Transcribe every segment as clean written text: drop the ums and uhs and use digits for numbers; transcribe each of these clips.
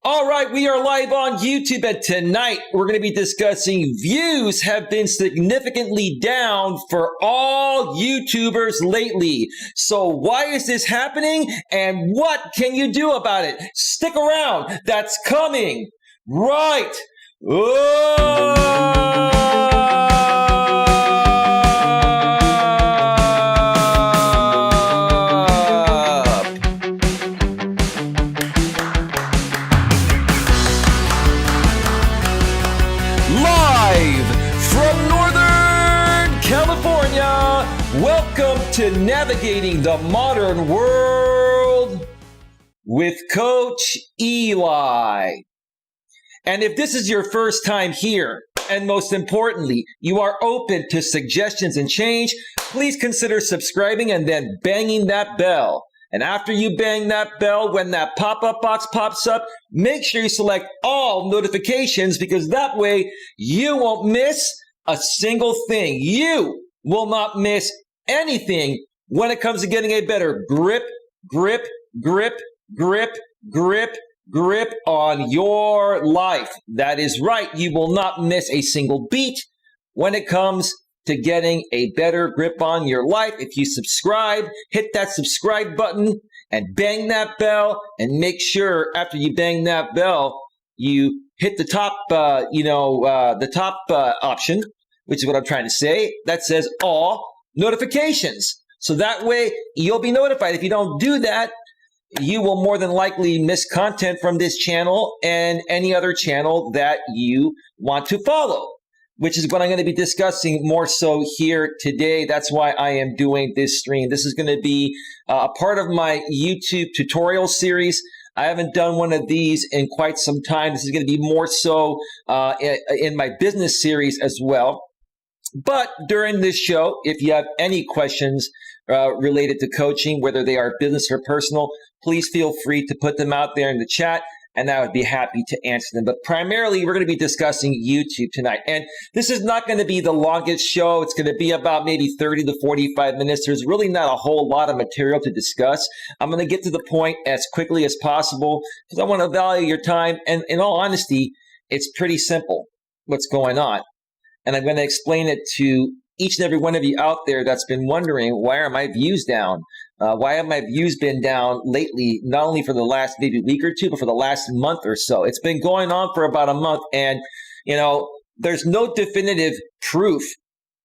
All right, we are live on YouTube, and tonight we're going to be discussing views have been significantly down for all YouTubers lately. So why is this happening, and what can you do about it? Stick around. That's coming right welcome to Navigating the Modern World with Coach Eli. And if this is your first time here, and most importantly, you are open to suggestions and change, please consider subscribing and then banging that bell. And after you bang that bell, when that pop-up box pops up, make sure you select all notifications, because that way you won't miss a single thing. You will not miss anything when it comes to getting a better grip on your life. That is right. You will not miss a single beat when it comes to getting a better grip on your life. If you subscribe, hit that subscribe button and bang that bell, and make sure after you bang that bell, you hit the top, option, which is what I'm trying to say. That says all notifications. So that way you'll be notified. If you don't do that, you will more than likely miss content from this channel and any other channel that you want to follow, which is what I'm going to be discussing more so here today. That's why I am doing this stream. This is going to be a part of my YouTube tutorial series. I haven't done one of these in quite some time. This is going to be more so in my business series as well. But during this show, if you have any questions related to coaching, whether they are business or personal, please feel free to put them out there in the chat, and I would be happy to answer them. But primarily, we're going to be discussing YouTube tonight. And this is not going to be the longest show. It's going to be about maybe 30 to 45 minutes. There's really not a whole lot of material to discuss. I'm going to get to the point as quickly as possible because I want to value your time. And in all honesty, it's pretty simple what's going on. And I'm going to explain it to each and every one of you out there that's been wondering, why are my views down? Why have my views been down lately, not only for the last maybe week or two, but for the last month or so? It's been going on for about a month, and, there's no definitive proof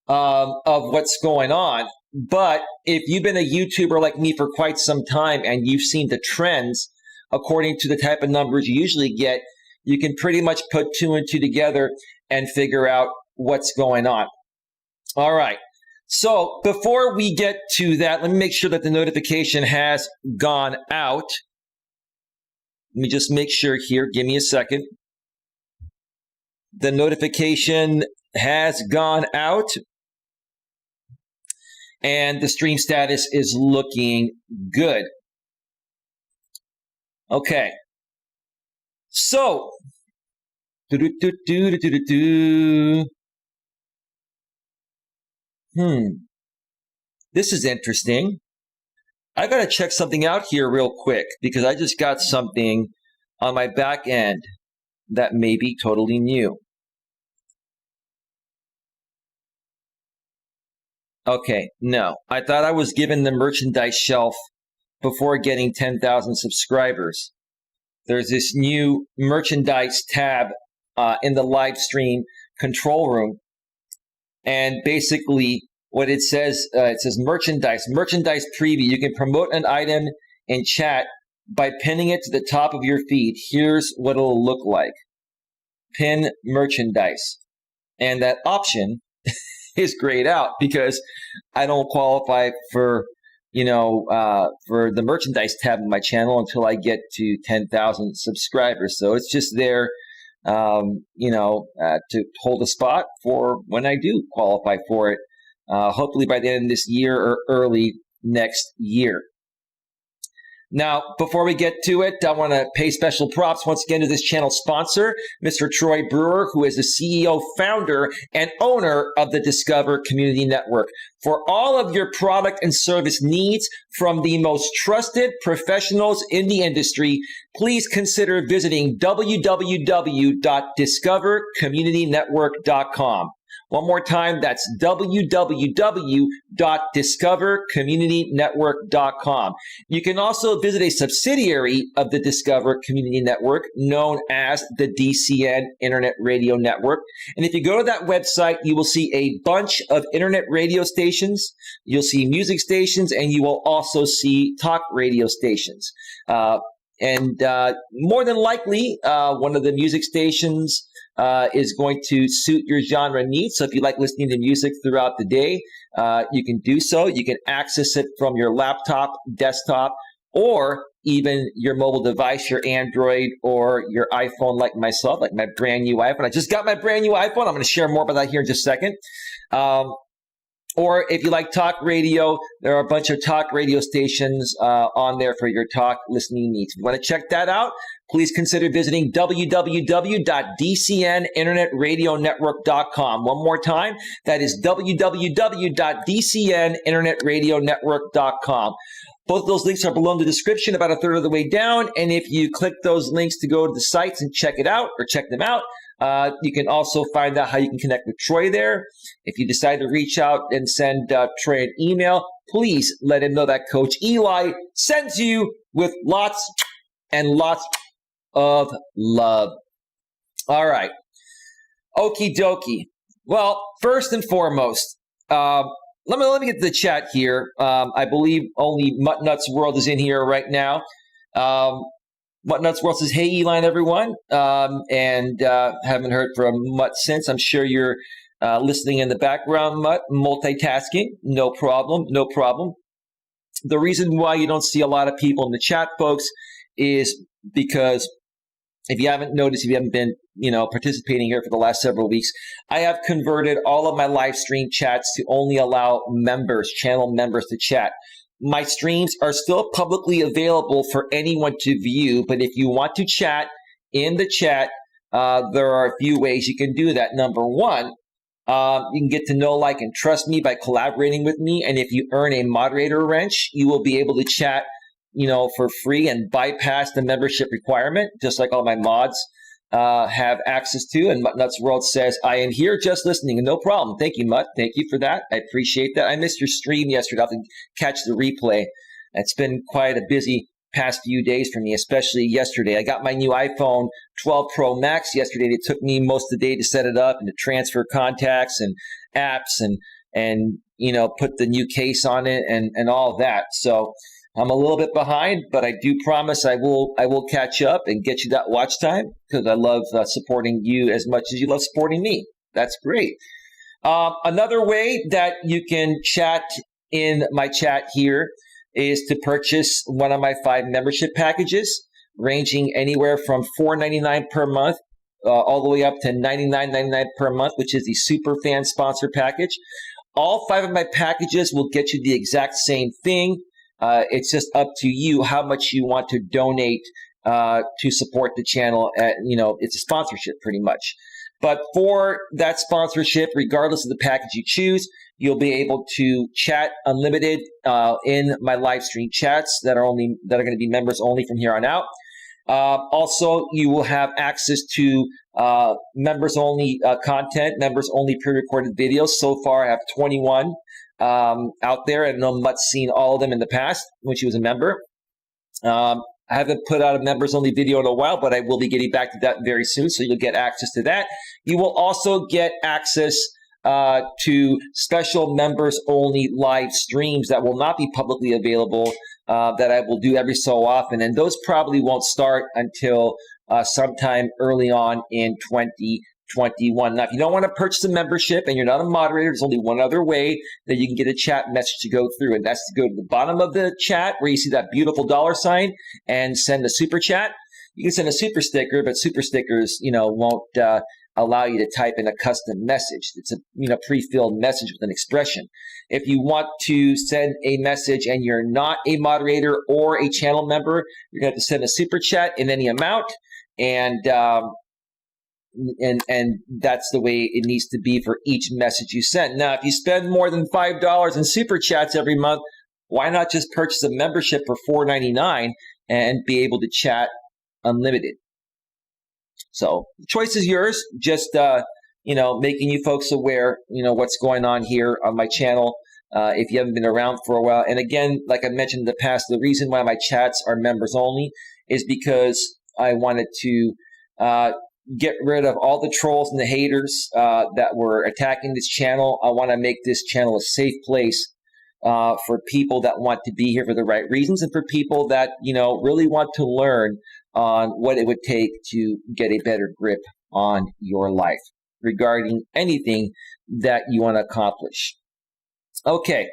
of what's going on. But if you've been a YouTuber like me for quite some time and you've seen the trends according to the type of numbers you usually get, you can pretty much put two and two together and figure out what's going on. All right. So before we get to that, let me make sure that the notification has gone out. Let me just make sure here. Give me a second. The notification has gone out, and the stream status is looking good. Okay. So, this is interesting. I got to check something out here real quick because I just got something on my back end that may be totally new. Okay, no. I thought I was given the merchandise shelf before getting 10,000 subscribers. There's this new merchandise tab in the live stream control room. And basically what it says merchandise preview. You can promote an item in chat by pinning it to the top of your feed. Here's what it'll look like. Pin merchandise. And that option is grayed out because I don't qualify for, for the merchandise tab of my channel until I get to 10,000 subscribers. So it's just there to hold a spot for when I do qualify for it, hopefully by the end of this year or early next year. Now, before we get to it, I want to pay special props once again to this channel sponsor, Mr. Troy Brewer, who is the CEO, founder, and owner of the Discover Community Network. For all of your product and service needs from the most trusted professionals in the industry, please consider visiting www.discovercommunitynetwork.com. One more time, that's www.discovercommunitynetwork.com. You can also visit a subsidiary of the Discover Community Network known as the DCN Internet Radio Network. And if you go to that website, you will see a bunch of internet radio stations, you'll see music stations, and you will also see talk radio stations. And more than likely, one of the music stations is going to suit your genre needs. So if you like listening to music throughout the day, you can do so. You can access it from your laptop, desktop, or even your mobile device, your Android or your iPhone like myself, like my brand new iPhone. I just got my brand new iPhone. I'm going to share more about that here in just a second. Or if you like talk radio, there are a bunch of talk radio stations on there for your talk listening needs. If you want to check that out, please consider visiting www.dcninternetradionetwork.com. One more time, that is www.dcninternetradionetwork.com. Both of those links are below in the description, about a third of the way down. And if you click those links to go to the sites and check them out, you can also find out how you can connect with Troy there. If you decide to reach out and send Troy an email, please let him know that Coach Eli sends you with lots and lots of love. All right. Okie dokie. Well, first and foremost, let me get to the chat here. I believe only Mutt Nuts World is in here right now. Mutt Nuts World says, hey, Eli and everyone. And haven't heard from Mutt since. I'm sure you're listening in the background, Mutt. Multitasking. No problem. No problem. The reason why you don't see a lot of people in the chat, folks, is because if you haven't noticed, if you haven't been, participating here for the last several weeks, I have converted all of my live stream chats to only allow members, channel members to chat. My streams are still publicly available for anyone to view, but if you want to chat in the chat, there are a few ways you can do that. Number one, you can get to know, like, and trust me by collaborating with me. And if you earn a moderator wrench, you will be able to chat, for free and bypass the membership requirement, just like all my mods have access to. And Mutt Nuts World says, I am here just listening. No problem. Thank you, Mutt. Thank you for that. I appreciate that. I missed your stream yesterday. I'll have to catch the replay. It's been quite a busy past few days for me, especially yesterday. I got my new iPhone 12 Pro Max yesterday. It took me most of the day to set it up and to transfer contacts and apps and put the new case on it and all of that. So I'm a little bit behind, but I do promise I will catch up and get you that watch time, because I love supporting you as much as you love supporting me. That's great. Another way that you can chat in my chat here is to purchase one of my 5 membership packages, ranging anywhere from $4.99 per month all the way up to $99.99 per month, which is the Super Fan Sponsor package. All 5 of my packages will get you the exact same thing. It's just up to you how much you want to donate to support the channel. It's a sponsorship pretty much. But for that sponsorship, regardless of the package you choose, you'll be able to chat unlimited in my live stream chats that are going to be members only from here on out. Also, you will have access to members only content, members only pre-recorded videos. So far, I have 21 out there. I know Mutt's seen all of them in the past when she was a member. I haven't put out a members only video in a while, but I will be getting back to that very soon. So you'll get access to that. You will also get access to special members only live streams that will not be publicly available, that I will do every so often. And those probably won't start until sometime early on in 2021. Now, if you don't want to purchase a membership and you're not a moderator, there's only one other way that you can get a chat message to go through, and that's to go to the bottom of the chat where you see that beautiful $sign and send a super chat. You can send a super sticker, but super stickers, won't allow you to type in a custom message. It's a pre-filled message with an expression. If you want to send a message and you're not a moderator or a channel member, you're going to have to send a super chat in any amount, and that's the way it needs to be for each message you send. Now, if you spend more than $5 in super chats every month, why not just purchase a membership for $4.99 and be able to chat unlimited? So the choice is yours. Just making you folks aware, what's going on here on my channel. If you haven't been around for a while, and again, like I mentioned in the past, the reason why my chats are members only is because I wanted to get rid of all the trolls and the haters that were attacking this channel. I want to make this channel a safe place for people that want to be here for the right reasons, and for people that really want to learn on what it would take to get a better grip on your life regarding anything that you want to accomplish. Okay.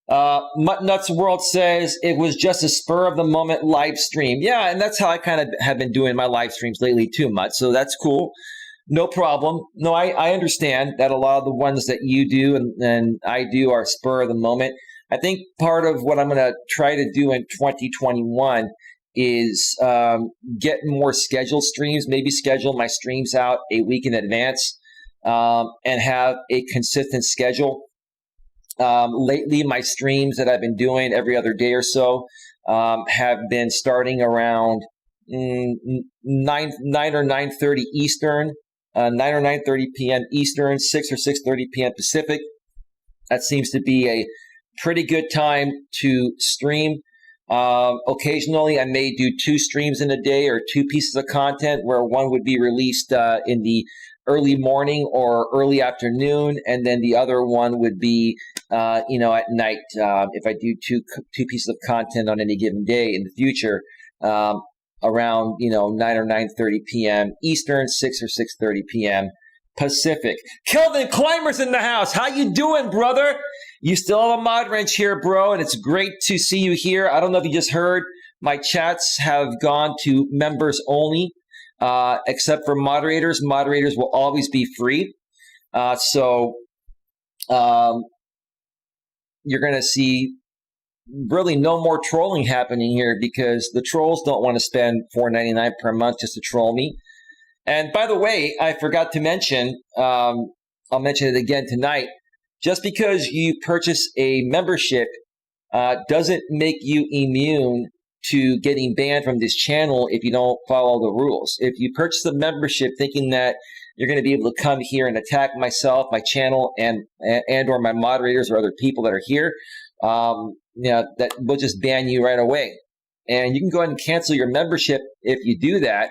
Mutt Nuts World says it was just a spur of the moment live stream. Yeah, and that's how I kind of have been doing my live streams lately too, Mutt. So that's cool. No problem. No, I understand that a lot of the ones that you do and I do are spur of the moment. I think part of what I'm going to try to do in 2021 is get more scheduled streams, maybe schedule my streams out a week in advance and have a consistent schedule. Lately, my streams that I've been doing every other day or so have been starting around 9 or 9:30 Eastern, 9 or 9:30 p.m. Eastern, 6 or 6:30 p.m. Pacific. That seems to be a pretty good time to stream. Occasionally, I may do 2 streams in a day or 2 pieces of content where one would be released in the early morning or early afternoon, and then the other one would be, at night. If I do two pieces of content on any given day in the future, around 9 or 9:30 p.m. Eastern, 6 or 6:30 p.m. Pacific. Kelvin Climbers in the house. How you doing, brother? You still have a mod wrench here, bro, and it's great to see you here. I don't know if you just heard, my chats have gone to members only. Except for moderators. Moderators will always be free. So you're going to see really no more trolling happening here, because the trolls don't want to spend $4.99 per month just to troll me. And by the way, I forgot to mention, I'll mention it again tonight, just because you purchase a membership doesn't make you immune to getting banned from this channel if you don't follow the rules. If you purchase a membership thinking that you're going to be able to come here and attack myself, my channel, and or my moderators or other people that are here, that will just ban you right away. And you can go ahead and cancel your membership if you do that,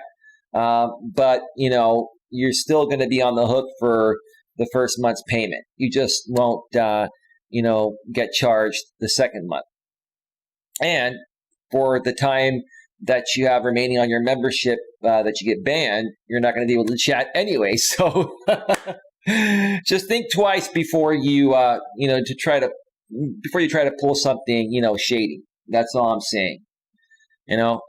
but you're still going to be on the hook for the first month's payment. You just won't, get charged the second month. And for the time that you have remaining on your membership that you get banned, you're not going to be able to chat anyway. So just think twice before you, try to pull something, shady. That's all I'm saying.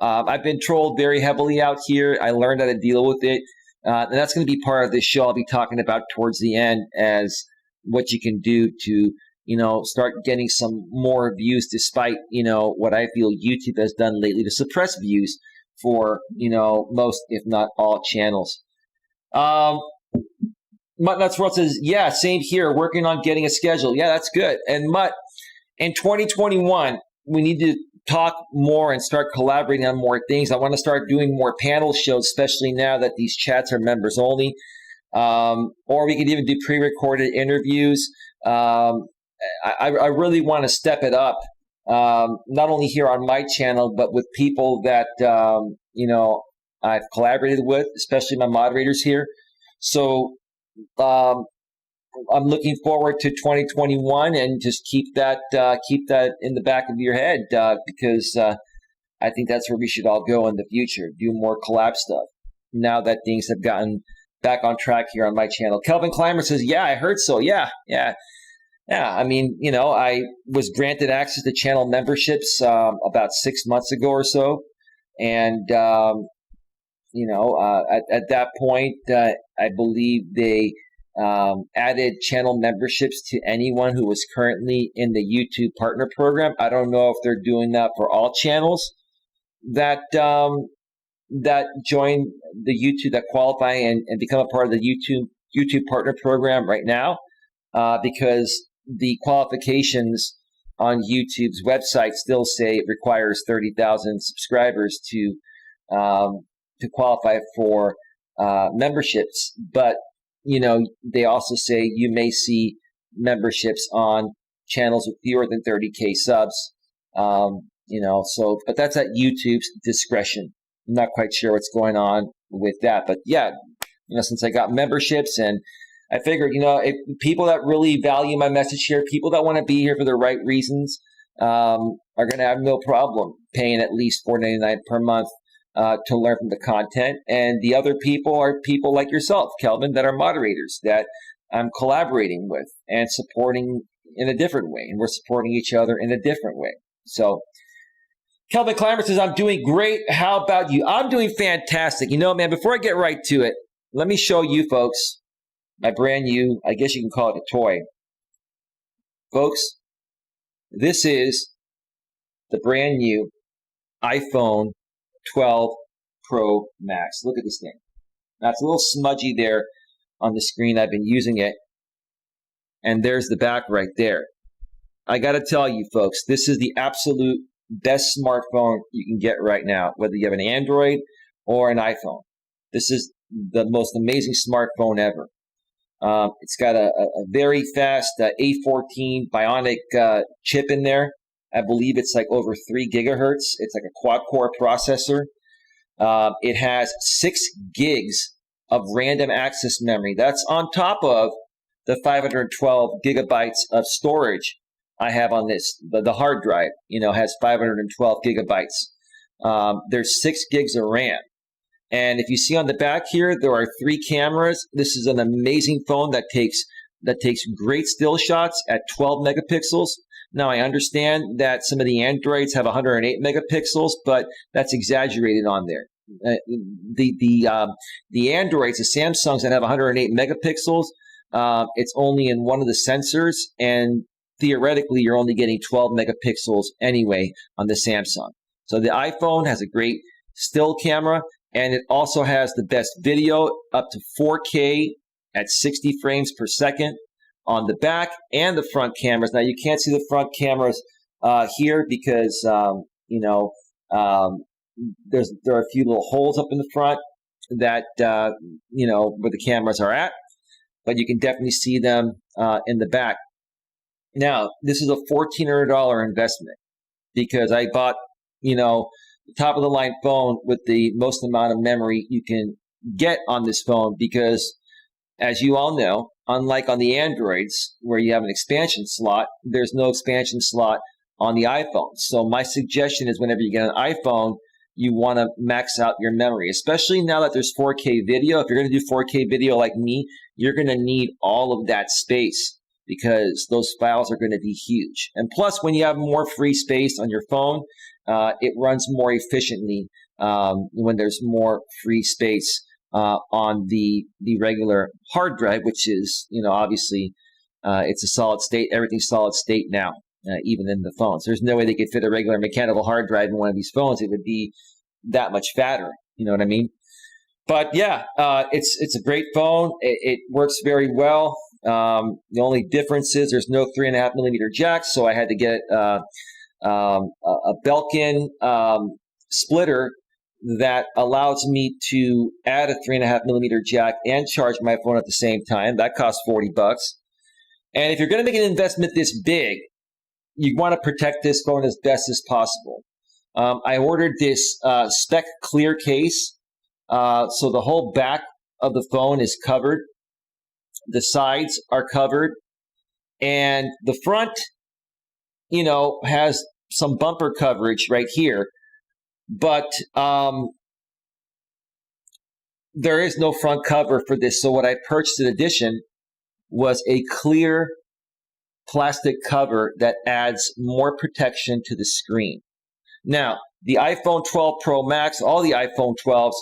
I've been trolled very heavily out here. I learned how to deal with it. And that's going to be part of this show I'll be talking about towards the end, as what you can do to start getting some more views, despite, what I feel YouTube has done lately to suppress views for, most, if not all, channels. Mutt Nuts World says, yeah, same here, working on getting a schedule. Yeah, that's good. And Mutt, in 2021, we need to talk more and start collaborating on more things. I want to start doing more panel shows, especially now that these chats are members only. Or we could even do pre-recorded interviews. I really want to step it up, not only here on my channel, but with people that, I've collaborated with, especially my moderators here. So I'm looking forward to 2021, and just keep that in the back of your head, because I think that's where we should all go in the future, do more collab stuff, now that things have gotten back on track here on my channel. Kelvin Clymer says, yeah, I heard so. Yeah. I mean, I was granted access to channel memberships about 6 months ago or so. And At that point, I believe they added channel memberships to anyone who was currently in the YouTube partner program. I don't know if they're doing that for all channels that that join the YouTube, that qualify and become a part of the YouTube partner program right now, because the qualifications on YouTube's website still say it requires 30,000 subscribers to qualify for memberships. But they also say you may see memberships on channels with fewer than 30K subs. But that's at YouTube's discretion. I'm not quite sure what's going on with that, but yeah, since I got memberships, and I figured, people that really value my message here, people that want to be here for the right reasons, are going to have no problem paying at least $4.99 per month to learn from the content. And the other people are people like yourself, Kelvin, that are moderators that I'm collaborating with and supporting in a different way. And we're supporting each other in a different way. So Kelvin Clymer says, I'm doing great. How about you? I'm doing fantastic. Man, before I get right to it, let me show you folks my brand new, I guess you can call it a toy. Folks, this is the brand new iPhone 12 Pro Max. Look at this thing. Now, it's a little smudgy there on the screen. I've been using it. And there's the back right there. I got to tell you, folks, this is the absolute best smartphone you can get right now, whether you have an Android or an iPhone. This is the most amazing smartphone ever. It's got a very fast A14 Bionic chip in there. I believe it's like over 3 gigahertz. It's like a quad-core processor. It has 6 gigs of random access memory. That's on top of the 512 gigabytes of storage I have on this. The hard drive, has 512 gigabytes. There's 6 gigs of RAM. And if you see on the back here, there are 3 cameras. This is an amazing phone that takes great still shots at 12 megapixels. Now, I understand that some of the Androids have 108 megapixels, but that's exaggerated on there. The Androids, the Samsungs that have 108 megapixels, it's only in one of the sensors, and theoretically, you're only getting 12 megapixels anyway on the Samsung. So the iPhone has a great still camera, and it also has the best video, up to 4K at 60 frames per second on the back and the front cameras. Now, you can't see the front cameras here because, there are a few little holes up in the front that, where the cameras are at, but you can definitely see them in the back. Now, this is a $1,400 investment because I bought, the top of the line phone with the most amount of memory you can get on this phone, because as you all know, unlike on the Androids where you have an expansion slot, there's no expansion slot on the iPhone. So my suggestion is whenever you get an iPhone, you want to max out your memory, especially now that there's 4K video. If you're going to do 4K video like me, you're going to need all of that space because those files are going to be huge. And plus, when you have more free space on your phone, it runs more efficiently when there's more free space on the regular hard drive, which is, obviously, it's a solid state. Everything's solid state now, even in the phones. There's no way they could fit a regular mechanical hard drive in one of these phones. It would be that much fatter. You know what I mean? But yeah, it's a great phone. It works very well. The only difference is there's no 3.5 millimeter jack, so I had to get a Belkin splitter that allows me to add a 3.5 millimeter jack and charge my phone at the same time. That costs $40. And if you're going to make an investment this big, you want to protect this phone as best as possible. I ordered this spec clear case, so the whole back of the phone is covered. The sides are covered, and the front, has some bumper coverage right here, but there is no front cover for this. So what I purchased in addition was a clear plastic cover that adds more protection to the screen. Now, the iPhone 12 Pro Max, all the iPhone 12s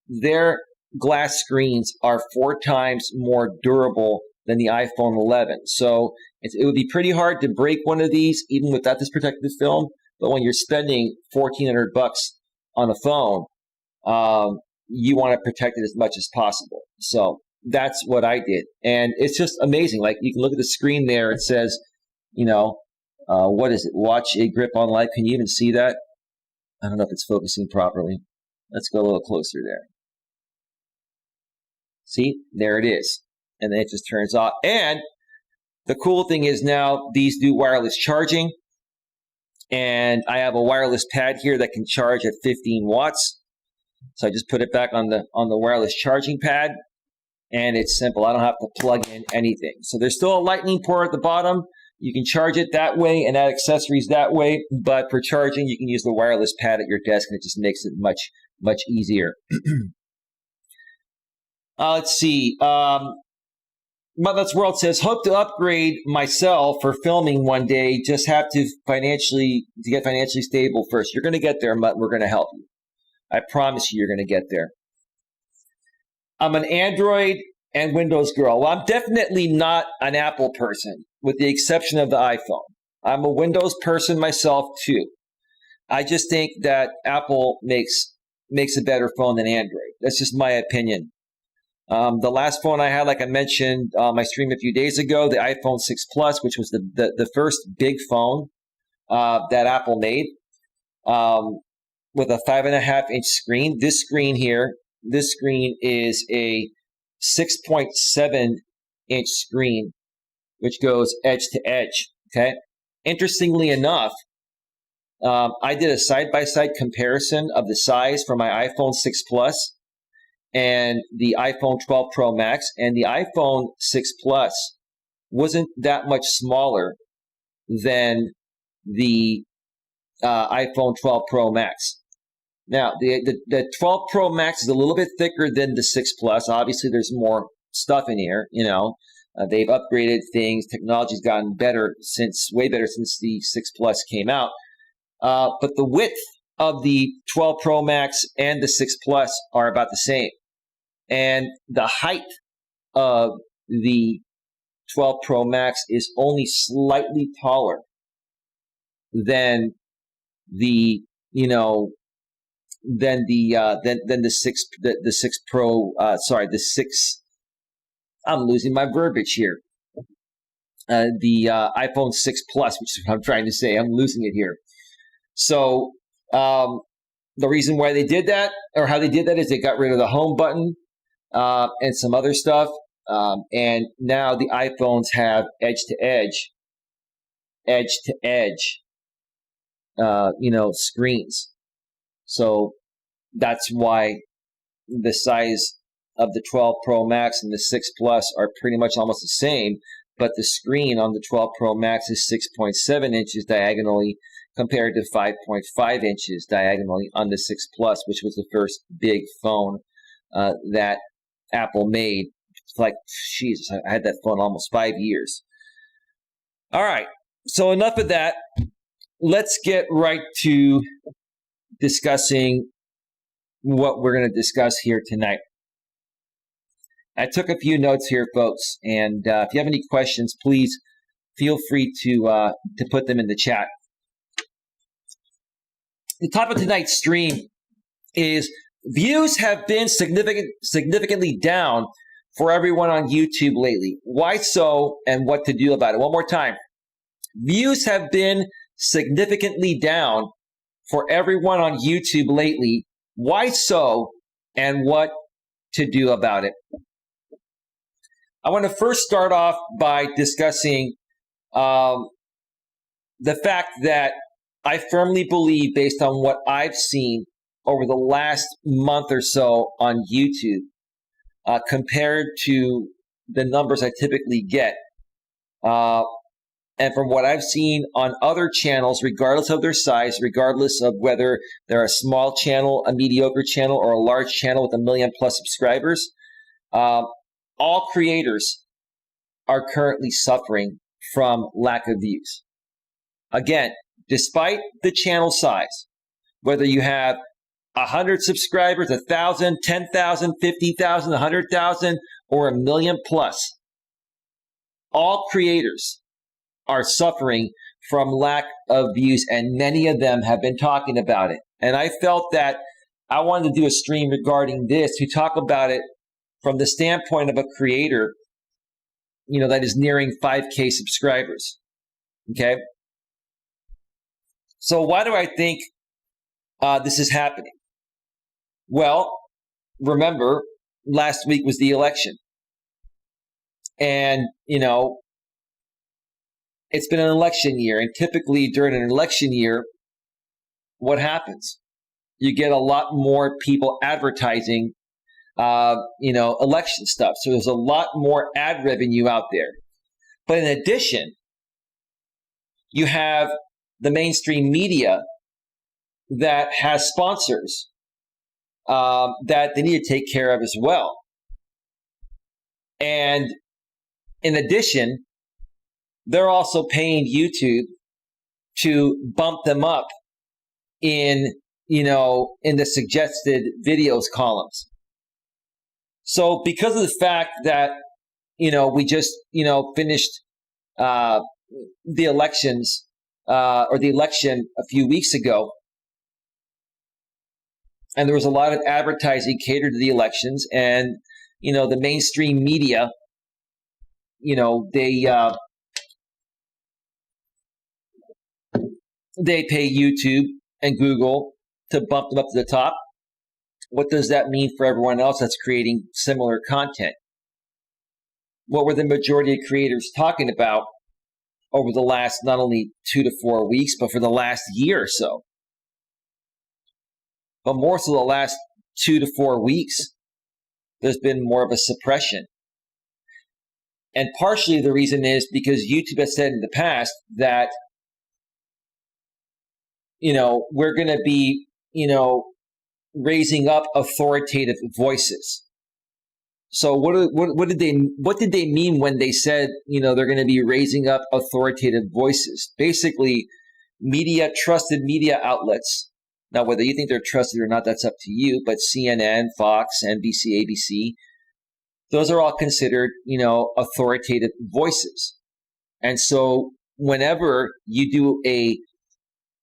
their glass screens are 4 times more durable than the iPhone 11. So it would be pretty hard to break one of these even without this protective film. But when you're spending $1,400 on a phone, you want to protect it as much as possible. So that's what I did. And it's just amazing. Like, you can look at the screen there. It says, what is it? Watch a grip on life. Can you even see that? I don't know if it's focusing properly. Let's go a little closer there. See, there it is. And then it just turns off. And the cool thing is now these do wireless charging. And I have a wireless pad here that can charge at 15 watts. So I just put it back on the wireless charging pad. And it's simple. I don't have to plug in anything. So there's still a lightning port at the bottom. You can charge it that way and add accessories that way. But for charging, you can use the wireless pad at your desk, and it just makes it much, much easier. Let's see. Melas World says, hope to upgrade myself for filming one day. Just have to get financially stable first. You're going to get there, Mutt. We're going to help you. I promise you're going to get there. I'm an Android and Windows girl. Well, I'm definitely not an Apple person, with the exception of the iPhone. I'm a Windows person myself too. I just think that Apple makes a better phone than Android. That's just my opinion. The last phone I had, like I mentioned on my stream a few days ago, the iPhone 6 Plus, which was the first big phone that Apple made, with a 5.5-inch screen. This screen is a 6.7-inch screen, which goes edge to edge. Okay. Interestingly enough, I did a side-by-side comparison of the size for my iPhone 6 Plus and the iPhone 12 Pro Max, and the iPhone 6 Plus wasn't that much smaller than the iPhone 12 Pro Max. Now, the 12 Pro Max is a little bit thicker than the 6 Plus. Obviously, there's more stuff in here. They've upgraded things. Technology's gotten way better since the 6 Plus came out. But the width of the 12 Pro Max and the 6 Plus are about the same. And the height of the 12 Pro Max is only slightly taller than the 6 Pro. I'm losing my verbiage here. The iPhone 6 Plus, which is what I'm trying to say. I'm losing it here. So the reason why they did that, or how they did that, is they got rid of the home button and some other stuff. And now the iPhones have edge-to-edge screens. So that's why the size of the 12 Pro Max and the 6 Plus are pretty much almost the same, but the screen on the 12 Pro Max is 6.7 inches diagonally compared to 5.5 inches diagonally on the 6 Plus, which was the first big phone that Apple made. It's like, Jesus, I had that phone almost 5 years. All right, so enough of that. Let's get right to discussing what we're going to discuss here tonight. I took a few notes here, folks, and if you have any questions, please feel free to put them in the chat. The topic of tonight's stream is views have been significantly down for everyone on YouTube lately. Why so, and what to do about it? One more time. Views have been significantly down for everyone on YouTube lately. Why so, and what to do about it? I want to first start off by discussing the fact that I firmly believe, based on what I've seen over the last month or so on YouTube, compared to the numbers I typically get, and from what I've seen on other channels, regardless of their size, regardless of whether they're a small channel, a mediocre channel, or a large channel with 1 million plus subscribers, all creators are currently suffering from lack of views. Again, despite the channel size, whether you have 100 subscribers, 1,000, 10,000, 50,000, 100,000, or 1 million plus. All creators are suffering from lack of views, and many of them have been talking about it. And I felt that I wanted to do a stream regarding this to talk about it from the standpoint of a creator, that is nearing 5K subscribers. Okay? So why do I think this is happening? Well, remember, last week was the election. And, it's been an election year. And typically during an election year, what happens? You get a lot more people advertising, election stuff. So there's a lot more ad revenue out there. But in addition, you have the mainstream media that has sponsors that they need to take care of as well. And in addition, they're also paying YouTube to bump them up in the suggested videos columns. So because of the fact that, we just, finished the elections or the election a few weeks ago, and there was a lot of advertising catered to the elections, and, the mainstream media, they pay YouTube and Google to bump them up to the top. What does that mean for everyone else that's creating similar content? What were the majority of creators talking about over the last not only 2 to 4 weeks, but for the last year or so? But more so the last 2 to 4 weeks, there's been more of a suppression. And partially the reason is because YouTube has said in the past that, we're going to be, raising up authoritative voices. So what did they mean when they said, they're going to be raising up authoritative voices? Basically, trusted media outlets. Now, whether you think they're trusted or not, that's up to you. But CNN, Fox, NBC, ABC, those are all considered, authoritative voices. And so whenever you do a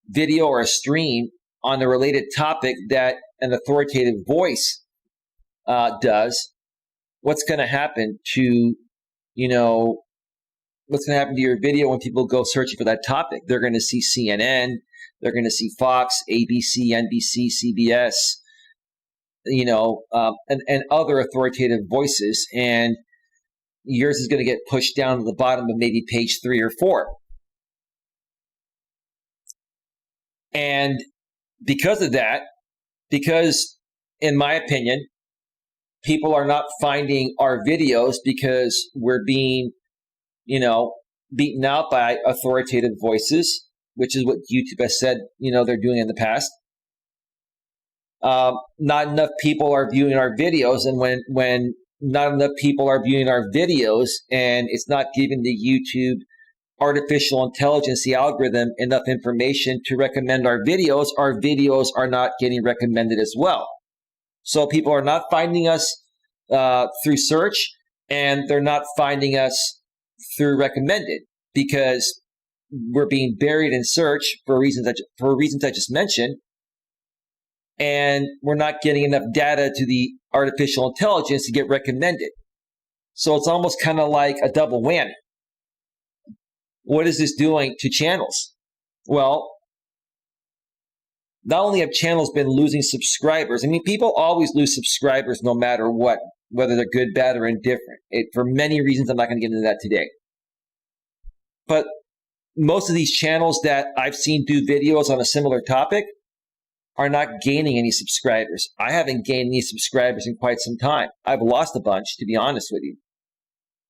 video or a stream on a related topic that an authoritative voice does, what's going to happen to, what's going to happen to your video when people go searching for that topic? They're going to see CNN, they're going to see Fox, ABC, NBC, CBS, and other authoritative voices, and yours is going to get pushed down to the bottom of maybe page 3 or 4. And because of that, because in my opinion, people are not finding our videos because we're being, beaten out by authoritative voices, which is what YouTube has said, they're doing in the past. Not enough people are viewing our videos, and when not enough people are viewing our videos and it's not giving the YouTube artificial intelligence, the algorithm, enough information to recommend our videos are not getting recommended as well. So people are not finding us through search, and they're not finding us through recommended because we're being buried in search for reasons I just mentioned, and we're not getting enough data to the artificial intelligence to get recommended. So it's almost kind of like a double whammy. What is this doing to channels? Well, not only have channels been losing subscribers, people always lose subscribers no matter what, whether they're good, bad, or indifferent. For many reasons, I'm not going to get into that today. But most of these channels that I've seen do videos on a similar topic are not gaining any subscribers. I haven't gained any subscribers in quite some time. I've lost a bunch, to be honest with you.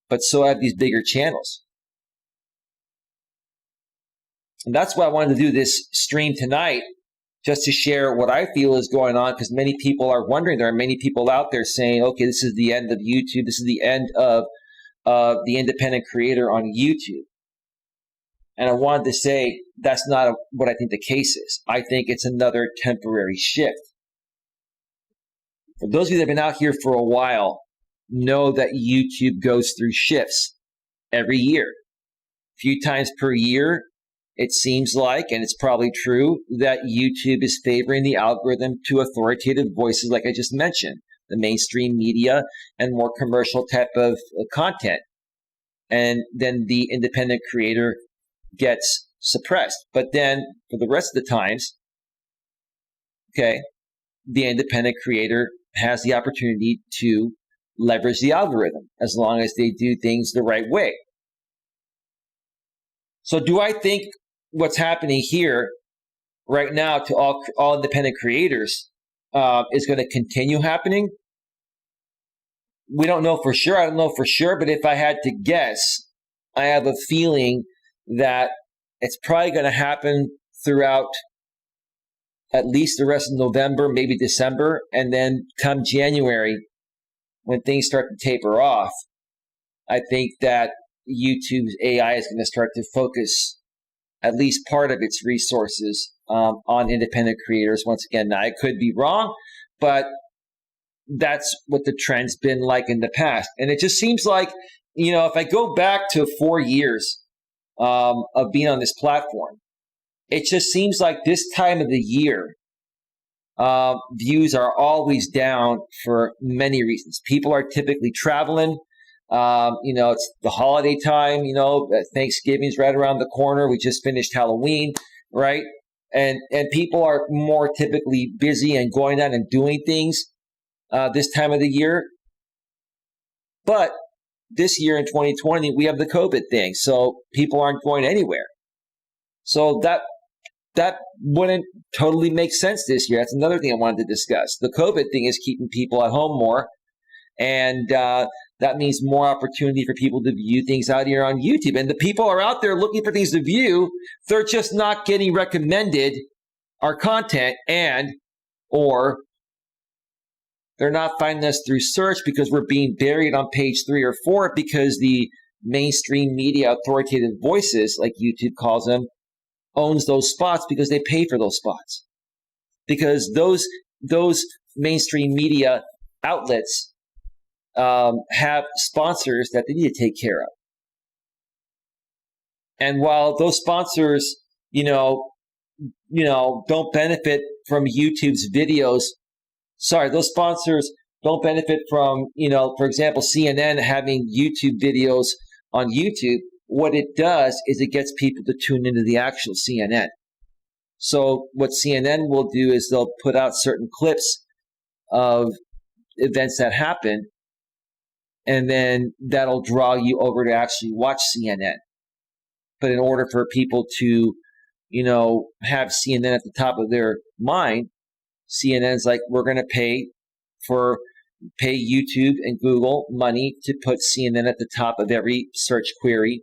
But so have these bigger channels. And that's why I wanted to do this stream tonight, just to share what I feel is going on, because many people are wondering. There are many people out there saying, okay, this is the end of YouTube. This is the end of the independent creator on YouTube. And I wanted to say that's not what I think the case is. I think it's another temporary shift. For those of you that have been out here for a while, know that YouTube goes through shifts every year. A few times per year, it seems like, and it's probably true, that YouTube is favoring the algorithm to authoritative voices like I just mentioned, the mainstream media and more commercial type of content. And then the independent creator gets suppressed. But then for the rest of the times, okay, the independent creator has the opportunity to leverage the algorithm as long as they do things the right way. So do I think what's happening here right now to all independent creators is going to continue happening? We don't know for sure. I don't know for sure, but if I had to guess, I have a feeling that it's probably going to happen throughout at least the rest of November, maybe December, and then come January, when things start to taper off, I think that YouTube's AI is going to start to focus at least part of its resources on independent creators. Once again, now I could be wrong, but that's what the trend's been like in the past. And it just seems like, if I go back to 4 years of being on this platform, it just seems like this time of the year, views are always down for many reasons. People are typically traveling. It's the holiday time, Thanksgiving's right around the corner. We just finished Halloween, right? And people are more typically busy and going out and doing things this time of the year. But this year in 2020, we have the COVID thing. So people aren't going anywhere. So that wouldn't totally make sense this year. That's another thing I wanted to discuss. The COVID thing is keeping people at home more. And that means more opportunity for people to view things out here on YouTube. And the people are out there looking for things to view. They're just not getting recommended our content, or they're not finding us through search because we're being buried on page 3 or 4 because the mainstream media authoritative voices, like YouTube calls them, owns those spots because they pay for those spots. Because those mainstream media outlets have sponsors that they need to take care of. And while those sponsors, don't benefit from YouTube's videos, those sponsors don't benefit from, for example, CNN having YouTube videos on YouTube. What it does is it gets people to tune into the actual CNN. So what CNN will do is they'll put out certain clips of events that happen, and then that'll draw you over to actually watch CNN. But in order for people to, have CNN at the top of their mind, CNN's like, we're going to pay YouTube and Google money to put CNN at the top of every search query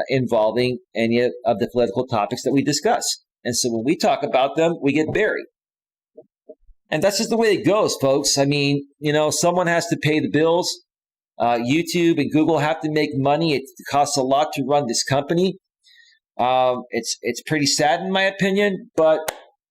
involving any of the political topics that we discuss. And so when we talk about them, we get buried. And that's just the way it goes, folks. I mean, someone has to pay the bills. YouTube and Google have to make money. It costs a lot to run this company. It's pretty sad in my opinion, but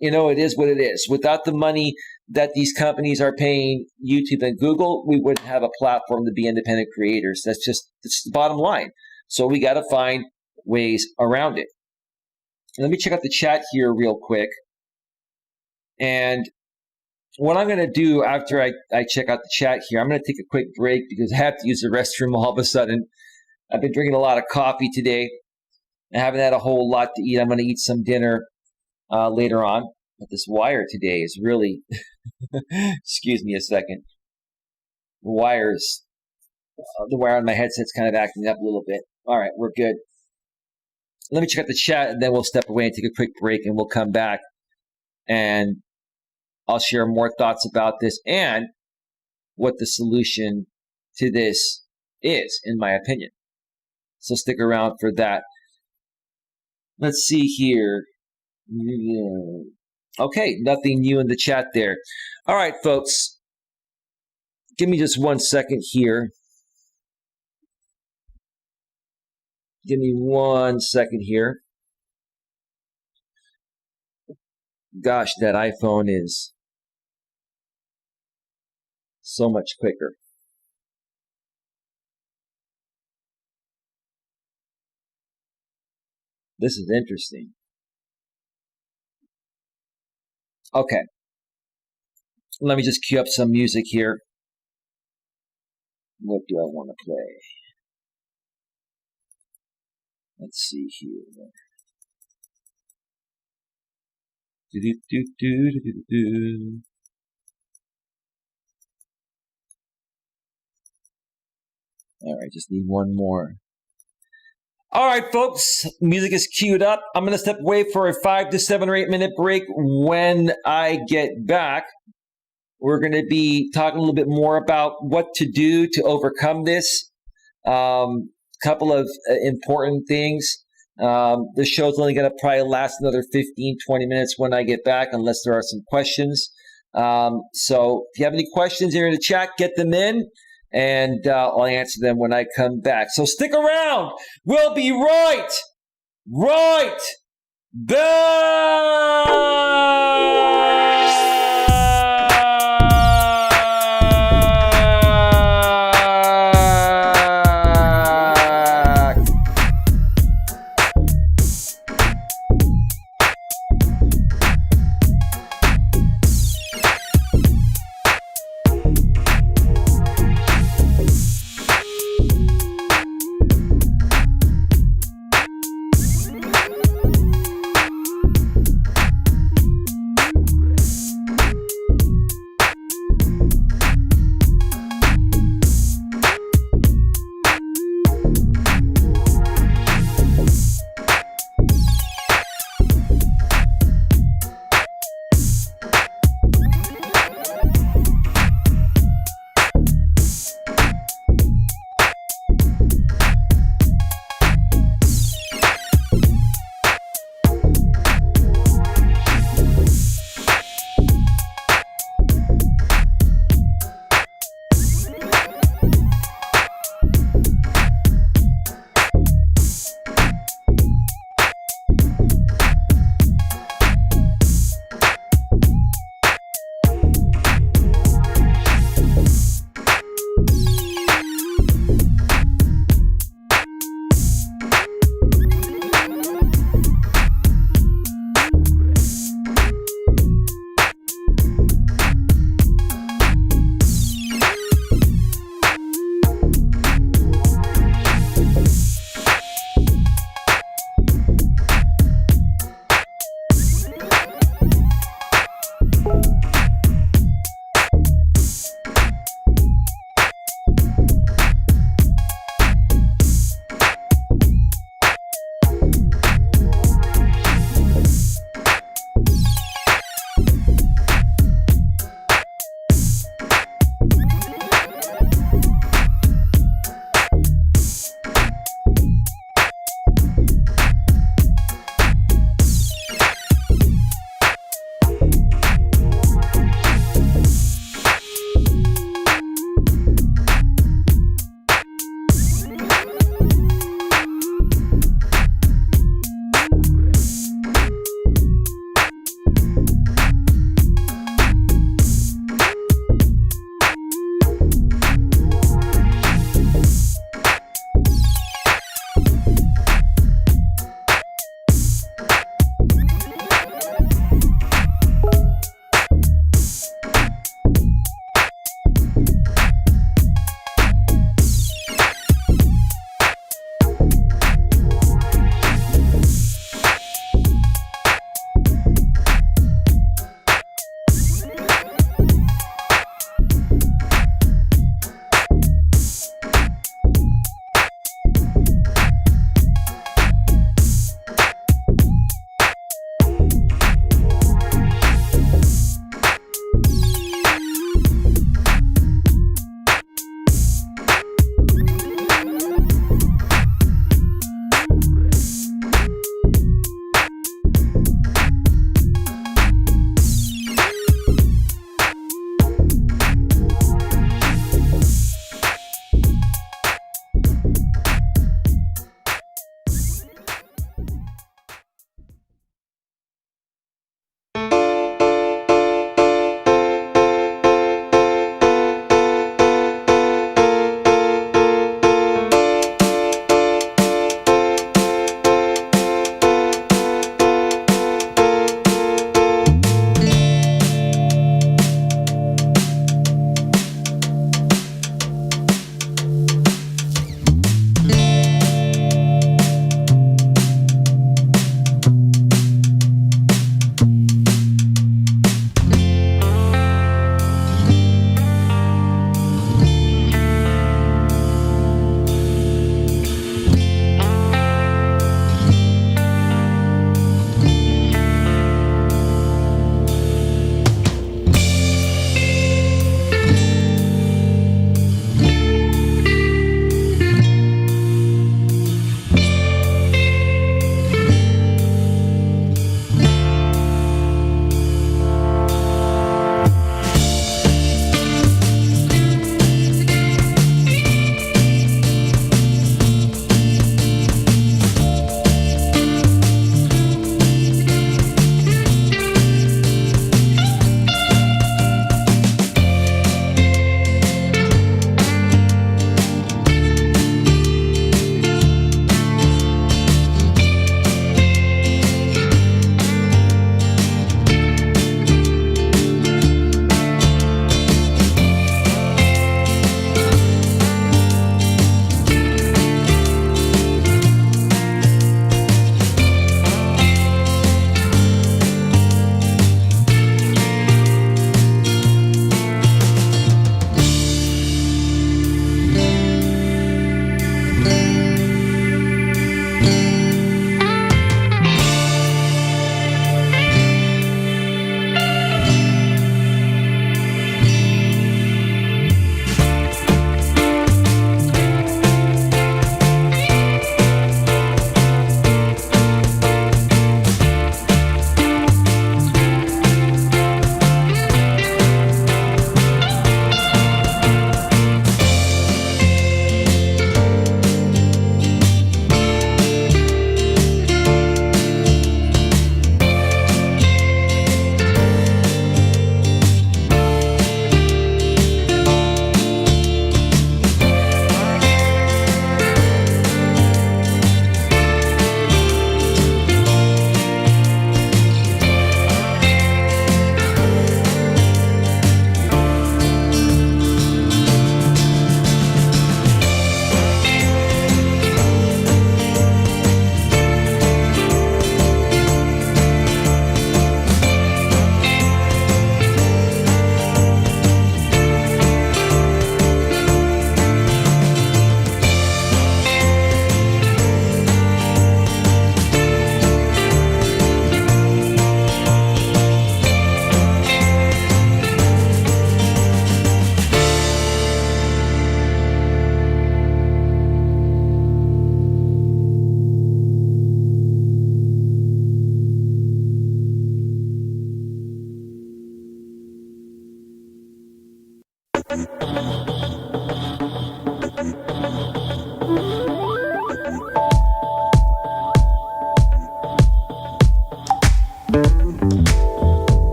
it is what it is. Without the money that these companies are paying YouTube and Google, we wouldn't have a platform to be independent creators. That's the bottom line. So we got to find ways around it. Let me check out the chat here real quick. And what I'm going to do after I check out the chat here, I'm going to take a quick break because I have to use the restroom all of a sudden. I've been drinking a lot of coffee today. I haven't had a whole lot to eat. I'm going to eat some dinner later on. But this wire today is really, excuse me a second. The wire on my headset's kind of acting up a little bit. All right, we're good. Let me check out the chat, and then we'll step away and take a quick break, and we'll come back. And I'll share more thoughts about this and what the solution to this is, in my opinion. So stick around for that. Let's see here. Okay, nothing new in the chat there. All right, folks. Give me just 1 second here. Give me 1 second here. Gosh, that iPhone is So much quicker. This is interesting. Okay. Let me just cue up some music here. What do I want to play? Let's see here. All right, just need one more. All right, folks, music is queued up. I'm going to step away for a 5 to 7 or 8 minute break. When I get back, we're going to be talking a little bit more about what to do to overcome this. Couple of important things. The show's only going to probably last another 15, 20 minutes when I get back, unless there are some questions. So if you have any questions here in the chat, get them in, and I'll answer them when I come back. So stick around. We'll be right back.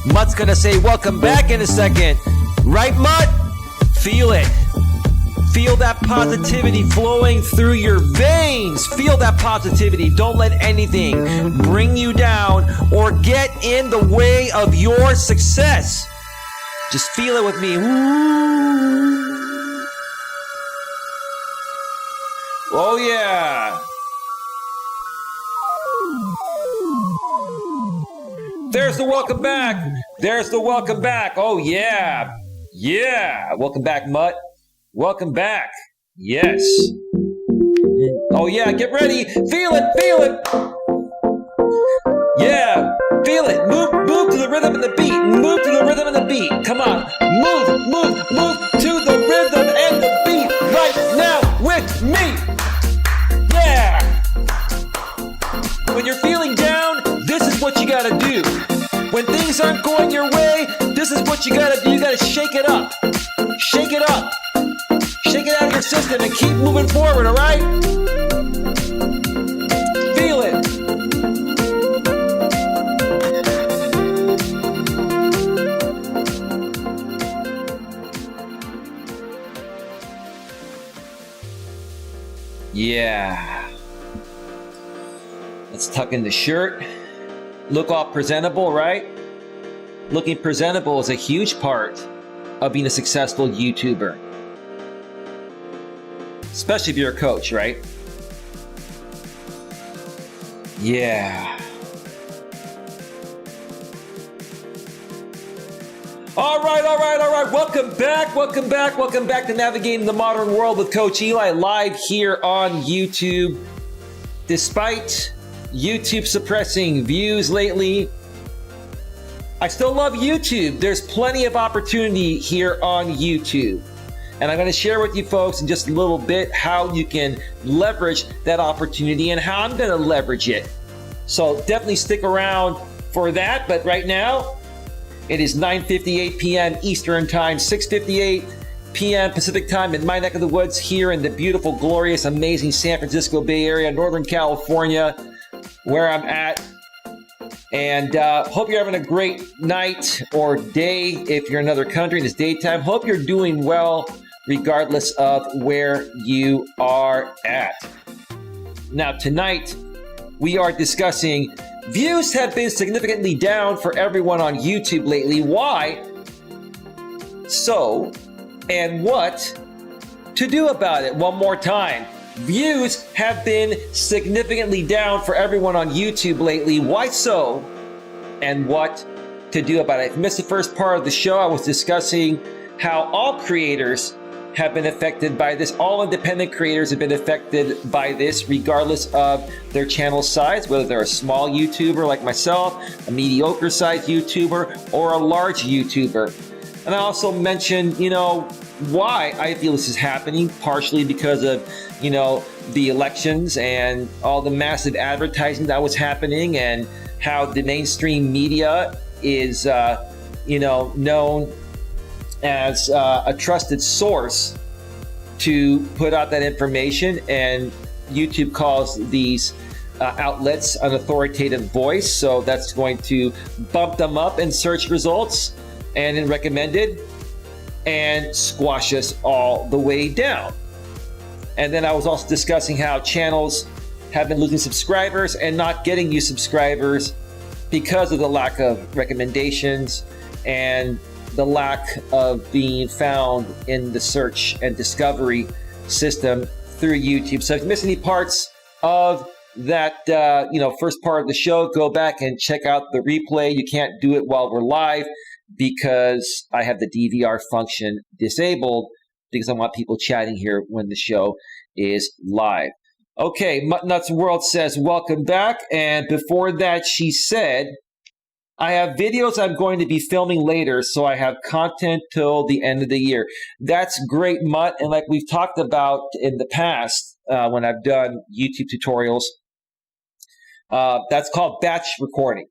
Mutt's going to say welcome back in a second. Right, Mutt? Feel it. Feel that positivity flowing through your veins. Feel that positivity. Don't let anything bring you down or get in the way of your success. Just feel it with me. Ooh. Oh, yeah. There's the welcome back. There's the welcome back. Oh, yeah. Yeah. Welcome back, Mutt. Welcome back. Yes. Oh, yeah. Get ready. Feel it. Feel it. Yeah. Feel it. Move to the rhythm and the beat. Move to the rhythm and the beat. Come on. Move to the rhythm and the beat right now with me. Yeah. When you're feeling down, this is what you gotta do. When things aren't going your way, this is what you gotta do. You gotta shake it up. Shake it up. Shake it out of your system and keep moving forward, all right? Feel it. Yeah. Let's tuck in the shirt. Look all presentable, right? Looking presentable is a huge part of being a successful YouTuber. Especially if you're a coach, right? Yeah. All right. Welcome back to Navigating the Modern World with Coach Eli, live here on YouTube. Despite YouTube suppressing views lately, I still love YouTube. There's plenty of opportunity here on YouTube. And I'm going to share with you folks in just a little bit how you can leverage that opportunity and how I'm going to leverage it. So definitely stick around for that. But right now, it is 9:58 p.m. Eastern Time, 6:58 p.m. Pacific Time in my neck of the woods here in the beautiful, glorious, amazing San Francisco Bay Area, Northern California, where I'm at. And hope you're having a great night or day if you're in another country and it's daytime. Hope you're doing well regardless of where you are at. Now, tonight, we are discussing views have been significantly down for everyone on YouTube lately. Why? So, and what to do about it? One more time. Views have been significantly down for everyone on YouTube lately. Why so? And what to do about it? If you missed the first part of the show, I was discussing how all creators have been affected by this. All independent creators have been affected by this, regardless of their channel size, whether they're a small YouTuber like myself, a mediocre sized YouTuber, or a large YouTuber. And I also mentioned, why I feel this is happening, partially because of, the elections and all the massive advertising that was happening and how the mainstream media is, known as a trusted source to put out that information, and YouTube calls these outlets an authoritative voice, so that's going to bump them up in search results and in recommended and squash us all the way down. And then I was also discussing how channels have been losing subscribers and not getting you subscribers because of the lack of recommendations and the lack of being found in the search and discovery system through YouTube. So if you missed any parts of that, first part of the show, go back and check out the replay. You can't do it while we're live because I have the DVR function disabled because I want people chatting here when the show is live. Okay, Mutt Nuts World says, welcome back. And before that, she said, I have videos I'm going to be filming later, so I have content till the end of the year. That's great, Mutt. And like we've talked about in the past, when I've done YouTube tutorials, that's called batch recording.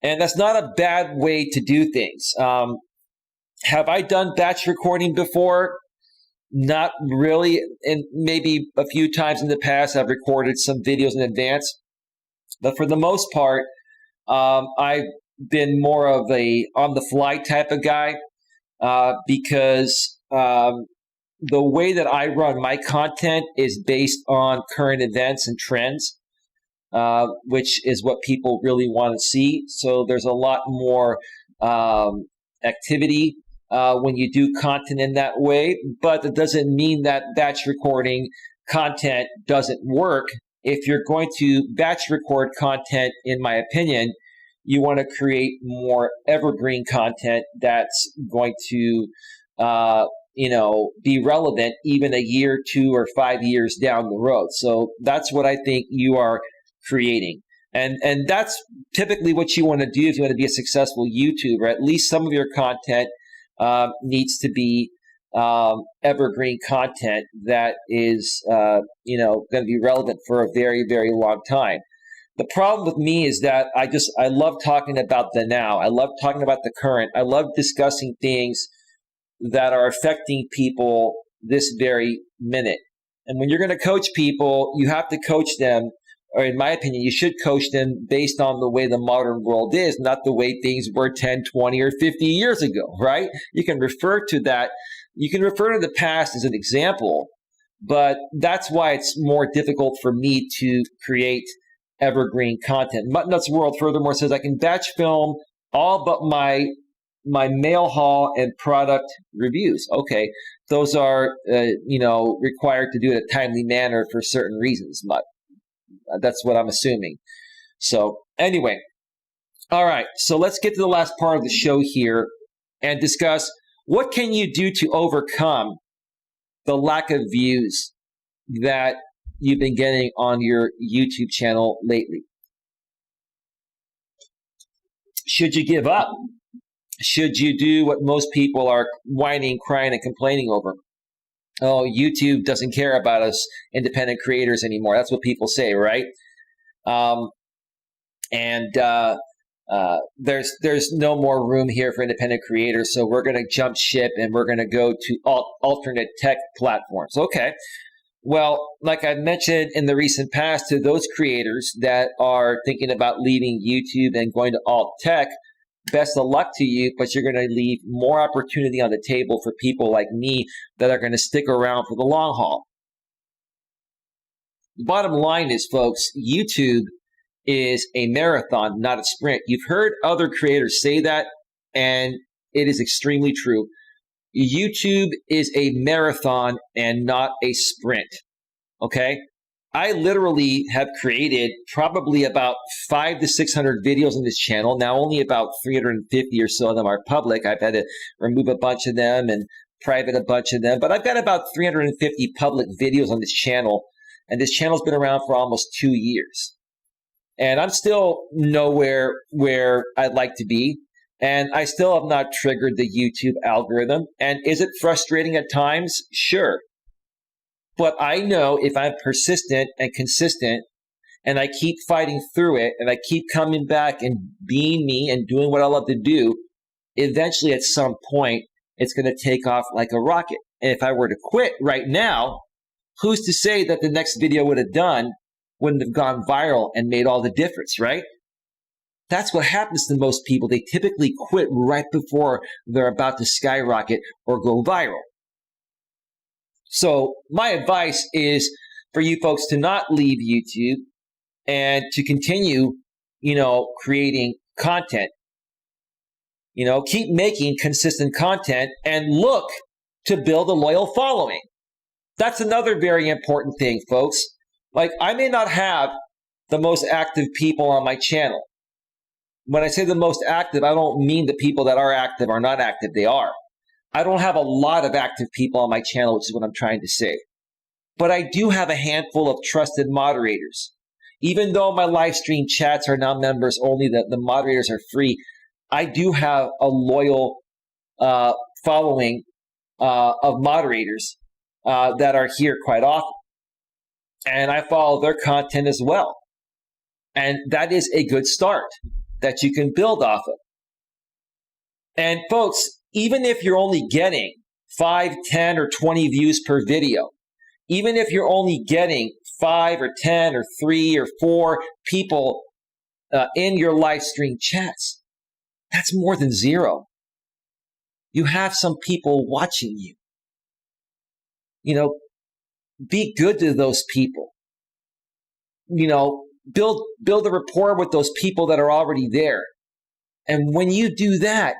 And that's not a bad way to do things. Have I done batch recording before? Not really. And maybe a few times in the past, I've recorded some videos in advance. But for the most part, I've been more of a on the fly type of guy because the way that I run my content is based on current events and trends, which is what people really want to see. So there's a lot more activity when you do content in that way, but it doesn't mean that batch recording content doesn't work. If you're going to batch record content, in my opinion, you want to create more evergreen content that's going to be relevant even a year, 2 or 5 years down the road. So that's what I think you are creating. And that's typically what you want to do if you want to be a successful YouTuber. At least some of your content needs to be evergreen content that is going to be relevant for a very, very long time. The problem with me is that I love talking about the now. I love talking about the current. I love discussing things that are affecting people this very minute. And when you're going to coach people, you have to coach them, or in my opinion, you should coach them based on the way the modern world is, not the way things were 10, 20, or 50 years ago, right? You can refer to that. You can refer to the past as an example, but that's why it's more difficult for me to create evergreen content. Mutt World, furthermore, says I can batch film all but my mail haul and product reviews. Okay, those are required to do it in a timely manner for certain reasons, but that's what I'm assuming. So anyway, all right, so let's get to the last part of the show here and discuss what can you do to overcome the lack of views that you've been getting on your YouTube channel lately. Should you give up? Should you do what most people are whining, crying, and complaining over? Oh, YouTube doesn't care about us independent creators anymore. That's what people say, right? There's no more room here for independent creators, so we're going to jump ship and we're going to go to alternate tech platforms. Okay. Well, like I mentioned in the recent past, to those creators that are thinking about leaving YouTube and going to alt tech, best of luck to you, but you're going to leave more opportunity on the table for people like me that are going to stick around for the long haul. The bottom line is, folks, YouTube is a marathon, not a sprint. You've heard other creators say that, and it is extremely true. YouTube is a marathon and not a sprint, okay? I literally have created probably about 500 to 600 videos on this channel. Now only about 350 or so of them are public. I've had to remove a bunch of them and private a bunch of them, but I've got about 350 public videos on this channel, and this channel's been around for almost 2 years. And I'm still nowhere where I'd like to be. And I still have not triggered the YouTube algorithm. And is it frustrating at times? Sure. But I know if I'm persistent and consistent and I keep fighting through it and I keep coming back and being me and doing what I love to do, eventually at some point, it's going to take off like a rocket. And if I were to quit right now, who's to say that the next video wouldn't have gone viral and made all the difference, right? That's what happens to most people. They typically quit right before they're about to skyrocket or go viral. So my advice is for you folks to not leave YouTube and to continue, creating content. Keep making consistent content and look to build a loyal following. That's another very important thing, folks. Like, I may not have the most active people on my channel. When I say the most active, I don't mean the people that are active are not active. They are. I don't have a lot of active people on my channel, which is what I'm trying to say. But I do have a handful of trusted moderators. Even though my live stream chats are now members only, the moderators are free, I do have a loyal following of moderators that are here quite often. And I follow their content as well. And that is a good start that you can build off of. And folks, even if you're only getting 5, 10, or 20 views per video, even if you're only getting 5 or 10 or 3 or 4 people in your live stream chats, That's more than zero. You have some people watching you. Be good to those people. Build a rapport with those people that are already there. And when you do that,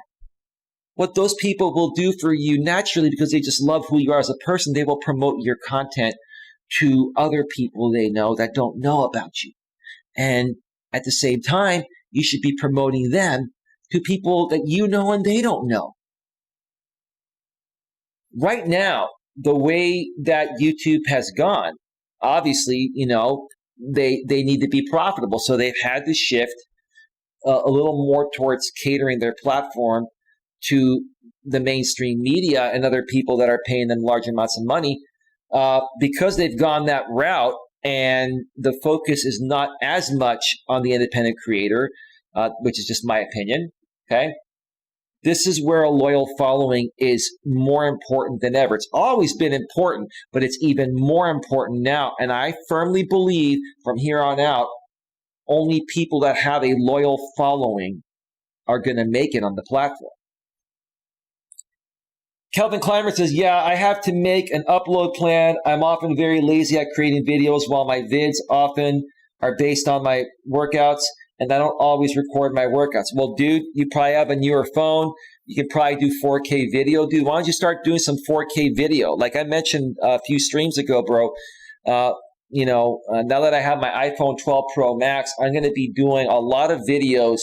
what those people will do for you naturally, because they just love who you are as a person, they will promote your content to other people they know that don't know about you. And at the same time, you should be promoting them to people that you know and they don't know. Right now, the way that YouTube has gone, obviously, they need to be profitable. So they've had to shift a little more towards catering their platform to the mainstream media and other people that are paying them large amounts of money, because they've gone that route, and the focus is not as much on the independent creator, which is just my opinion. Okay. This is where a loyal following is more important than ever. It's always been important, but it's even more important now. And I firmly believe from here on out, only people that have a loyal following are going to make it on the platform. Kelvin Clymer says, yeah, I have to make an upload plan. I'm often very lazy at creating videos, while my vids often are based on my workouts, and I don't always record my workouts. Well, dude, you probably have a newer phone. You can probably do 4K video. Dude, why don't you start doing some 4K video? Like I mentioned a few streams ago, bro, now that I have my iPhone 12 Pro Max, I'm going to be doing a lot of videos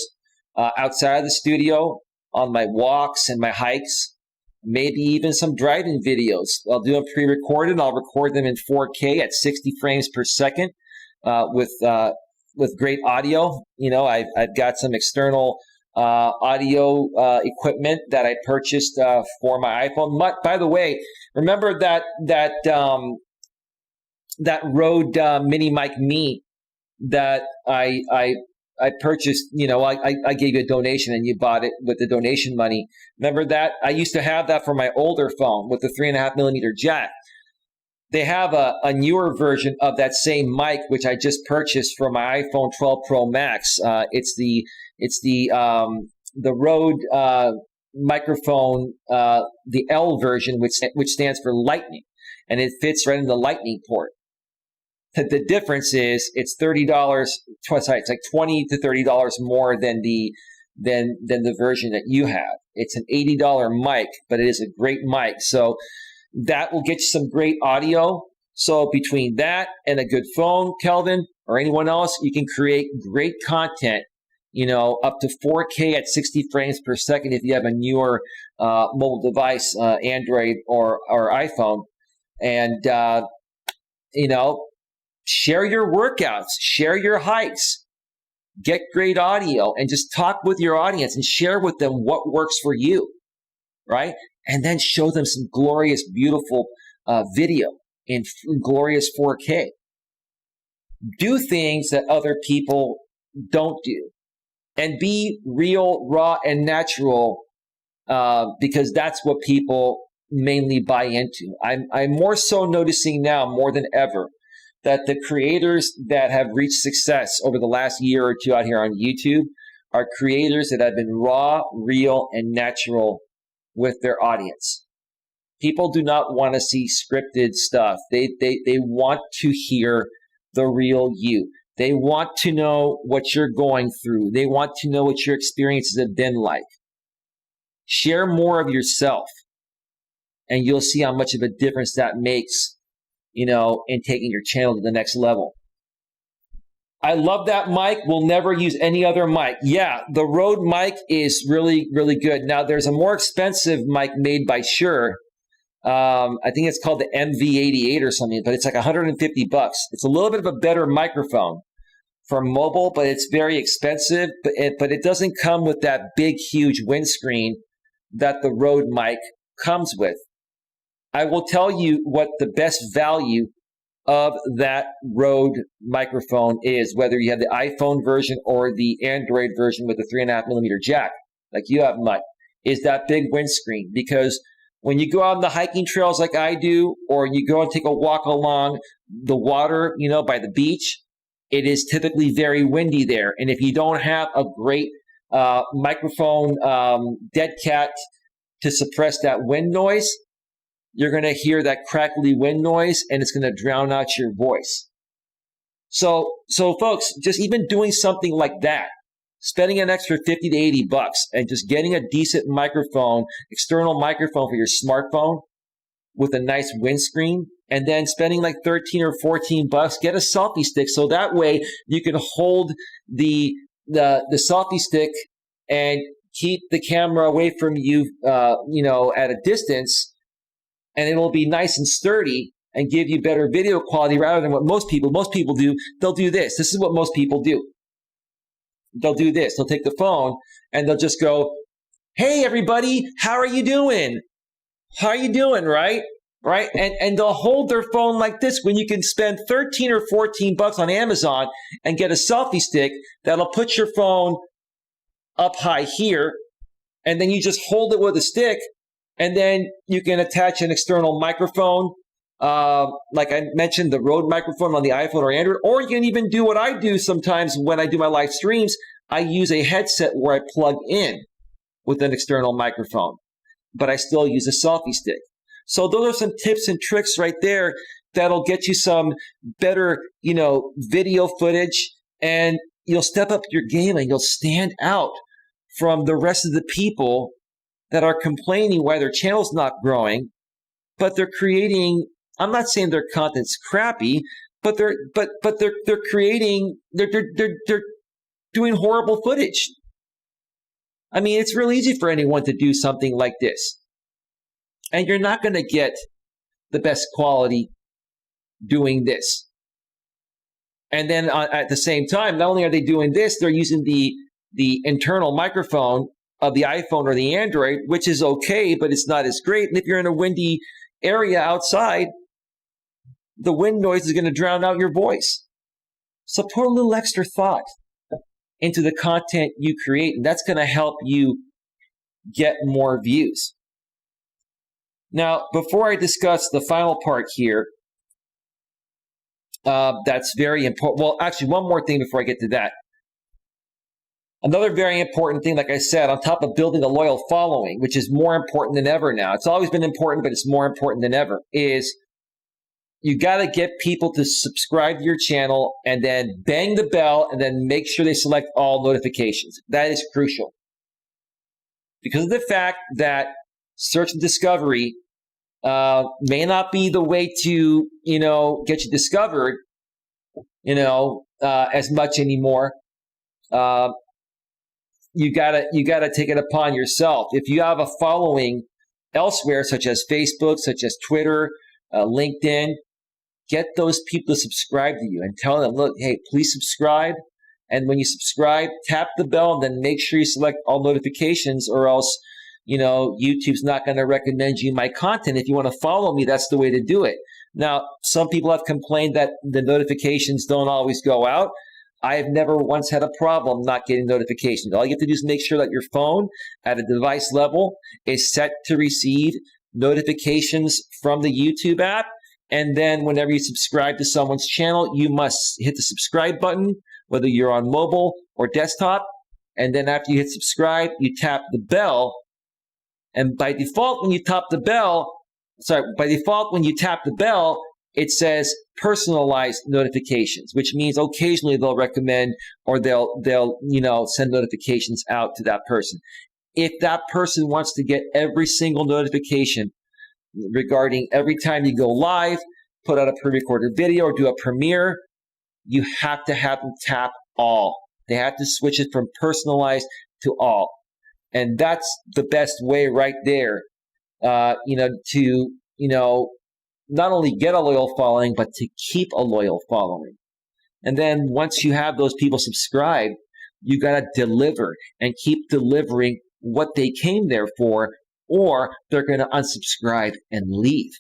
outside of the studio on my walks and my hikes, maybe even some driving videos. I'll do them pre-recorded. I'll record them in 4K at 60 frames per second with great audio. I've got some external audio equipment that I purchased for my iPhone. But, by the way, remember that Rode Mini Mic Me that I purchased, I gave you a donation and you bought it with the donation money. Remember that? I used to have that for my older phone with the 3.5 millimeter jack. They have a newer version of that same mic, which I just purchased for my iPhone 12 Pro Max. It's the Rode microphone, the L version, which stands for Lightning, and it fits right in the Lightning port. The difference is it's $30. It's like $20 to $30 more than the version that you have. It's an $80 mic, but it is a great mic. So that will get you some great audio. So between that and a good phone, Kelvin, or anyone else, you can create great content, up to 4K at 60 frames per second if you have a newer mobile device, Android or iPhone. And, share your workouts, share your hikes, get great audio, and just talk with your audience and share with them what works for you, right? And then show them some glorious, beautiful video in glorious 4K. Do things that other people don't do, and be real, raw, and natural, because that's what people mainly buy into. I'm more so noticing now more than ever that the creators that have reached success over the last year or two out here on YouTube are creators that have been raw, real, and natural with their audience. People do not want to see scripted stuff. They want to hear the real you. They want to know what you're going through. They want to know what your experiences have been like. Share more of yourself, and you'll see how much of a difference that makes, in taking your channel to the next level. I love that mic. We'll never use any other mic. Yeah, the Rode mic is really, really good. Now, there's a more expensive mic made by Shure. I think it's called the MV88 or something, but it's like $150. It's a little bit of a better microphone for mobile, but it's very expensive. But it doesn't come with that big, huge windscreen that the Rode mic comes with. I will tell you what the best value of that Rode microphone is, whether you have the iPhone version or the Android version with the 3.5 millimeter jack, like you have, Mike, is that big windscreen. Because when you go out on the hiking trails like I do, or you go and take a walk along the water, by the beach, it is typically very windy there. And if you don't have a great microphone dead cat to suppress that wind noise, you're going to hear that crackly wind noise, and it's going to drown out your voice. So folks, just even doing something like that, spending an extra 50 to 80 bucks and just getting a decent microphone, external microphone for your smartphone with a nice windscreen, and then spending like 13 or 14 bucks, get a selfie stick. So that way you can hold the selfie stick and keep the camera away from you, at a distance, and it'll be nice and sturdy and give you better video quality rather than what most people do. They'll do this. This is what most people do. They'll do this. They'll take the phone and they'll just go, "Hey, everybody, how are you doing? How are you doing?" Right? And they'll hold their phone like this when you can spend 13 or 14 bucks on Amazon and get a selfie stick that'll put your phone up high here, and then you just hold it with a stick, and then you can attach an external microphone, like I mentioned, the Rode microphone on the iPhone or Android, or you can even do what I do sometimes when I do my live streams. I use a headset where I plug in with an external microphone, but I still use a selfie stick. So those are some tips and tricks right there that'll get you some better, video footage, and you'll step up your game and you'll stand out from the rest of the people that are complaining why their channel's not growing, but they're creating, I'm not saying their content's crappy, but they're creating, they're doing horrible footage. I mean, it's real easy for anyone to do something like this. And you're not going to get the best quality doing this. And then at the same time, not only are they doing this, they're using the internal microphone of the iPhone or the Android, which is okay, but it's not as great. And if you're in a windy area outside, the wind noise is going to drown out your voice. So put a little extra thought into the content you create, and that's going to help you get more views. Now, before I discuss the final part here, that's very important. Well, actually, one more thing before I get to that. Another very important thing, like I said, on top of building a loyal following, which is more important than ever now. It's always been important, but it's more important than ever, is you got to get people to subscribe to your channel and then bang the bell and then make sure they select all notifications. That is crucial. Because of the fact that search and discovery may not be the way to, get you discovered, as much anymore. You gotta take it upon yourself. If you have a following elsewhere, such as Facebook, such as Twitter, LinkedIn, get those people to subscribe to you and tell them, look, hey, please subscribe. And when you subscribe, tap the bell and then make sure you select all notifications, or else, YouTube's not going to recommend you my content. If you want to follow me, that's the way to do it. Now, some people have complained that the notifications don't always go out. I have never once had a problem not getting notifications. All you have to do is make sure that your phone at a device level is set to receive notifications from the YouTube app. And then whenever you subscribe to someone's channel, you must hit the subscribe button, whether you're on mobile or desktop. And then after you hit subscribe, you tap the bell. And by default, when you tap the bell, it says personalized notifications, which means occasionally they'll recommend or they'll send notifications out to that person. If that person wants to get every single notification regarding every time you go live, put out a pre-recorded video, or do a premiere, you have to have them tap all. They have to switch it from personalized to all. And that's the best way right there, to not only get a loyal following, but to keep a loyal following. And then once you have those people subscribed, you got to deliver and keep delivering what they came there for, or they're going to unsubscribe and leave.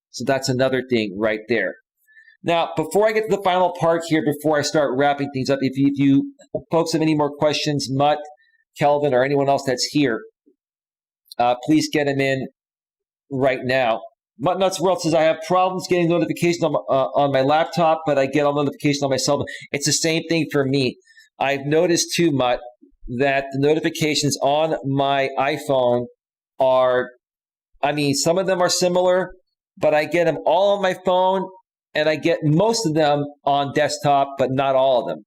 So that's another thing right there. Now, before I get to the final part here, before I start wrapping things up, if you folks have any more questions, Mutt, Kelvin, or anyone else that's here, please get them in right now. Mutt Nuts World says, I have problems getting notifications on my laptop, but I get all notifications on my cell phone. It's the same thing for me. I've noticed too, Mutt, that the notifications on my iPhone are, some of them are similar, but I get them all on my phone, and I get most of them on desktop, but not all of them.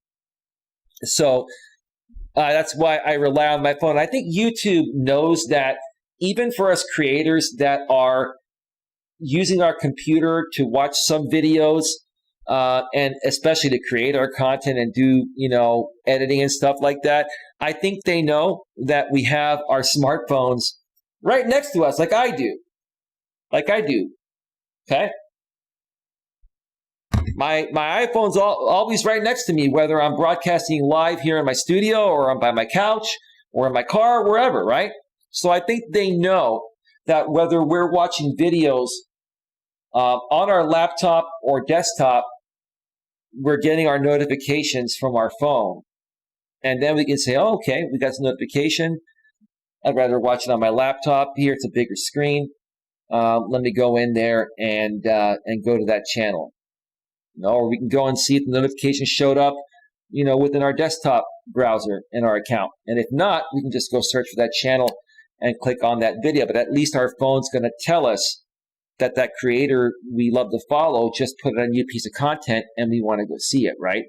So that's why I rely on my phone. I think YouTube knows that even for us creators that are using our computer to watch some videos, and especially to create our content and do, editing and stuff like that, I think they know that we have our smartphones right next to us, like I do. Okay? My iPhone's always right next to me, whether I'm broadcasting live here in my studio or I'm by my couch or in my car, wherever, right? So I think they know that whether we're watching videos on our laptop or desktop, we're getting our notifications from our phone. And then we can say, oh, okay, we got some notification. I'd rather watch it on my laptop. Here, it's a bigger screen. Let me go in there and go to that channel. Or we can go and see if the notification showed up, within our desktop browser in our account. And if not, we can just go search for that channel and click on that video. But at least our phone's going to tell us that creator we love to follow just put a new piece of content and we want to go see it, right?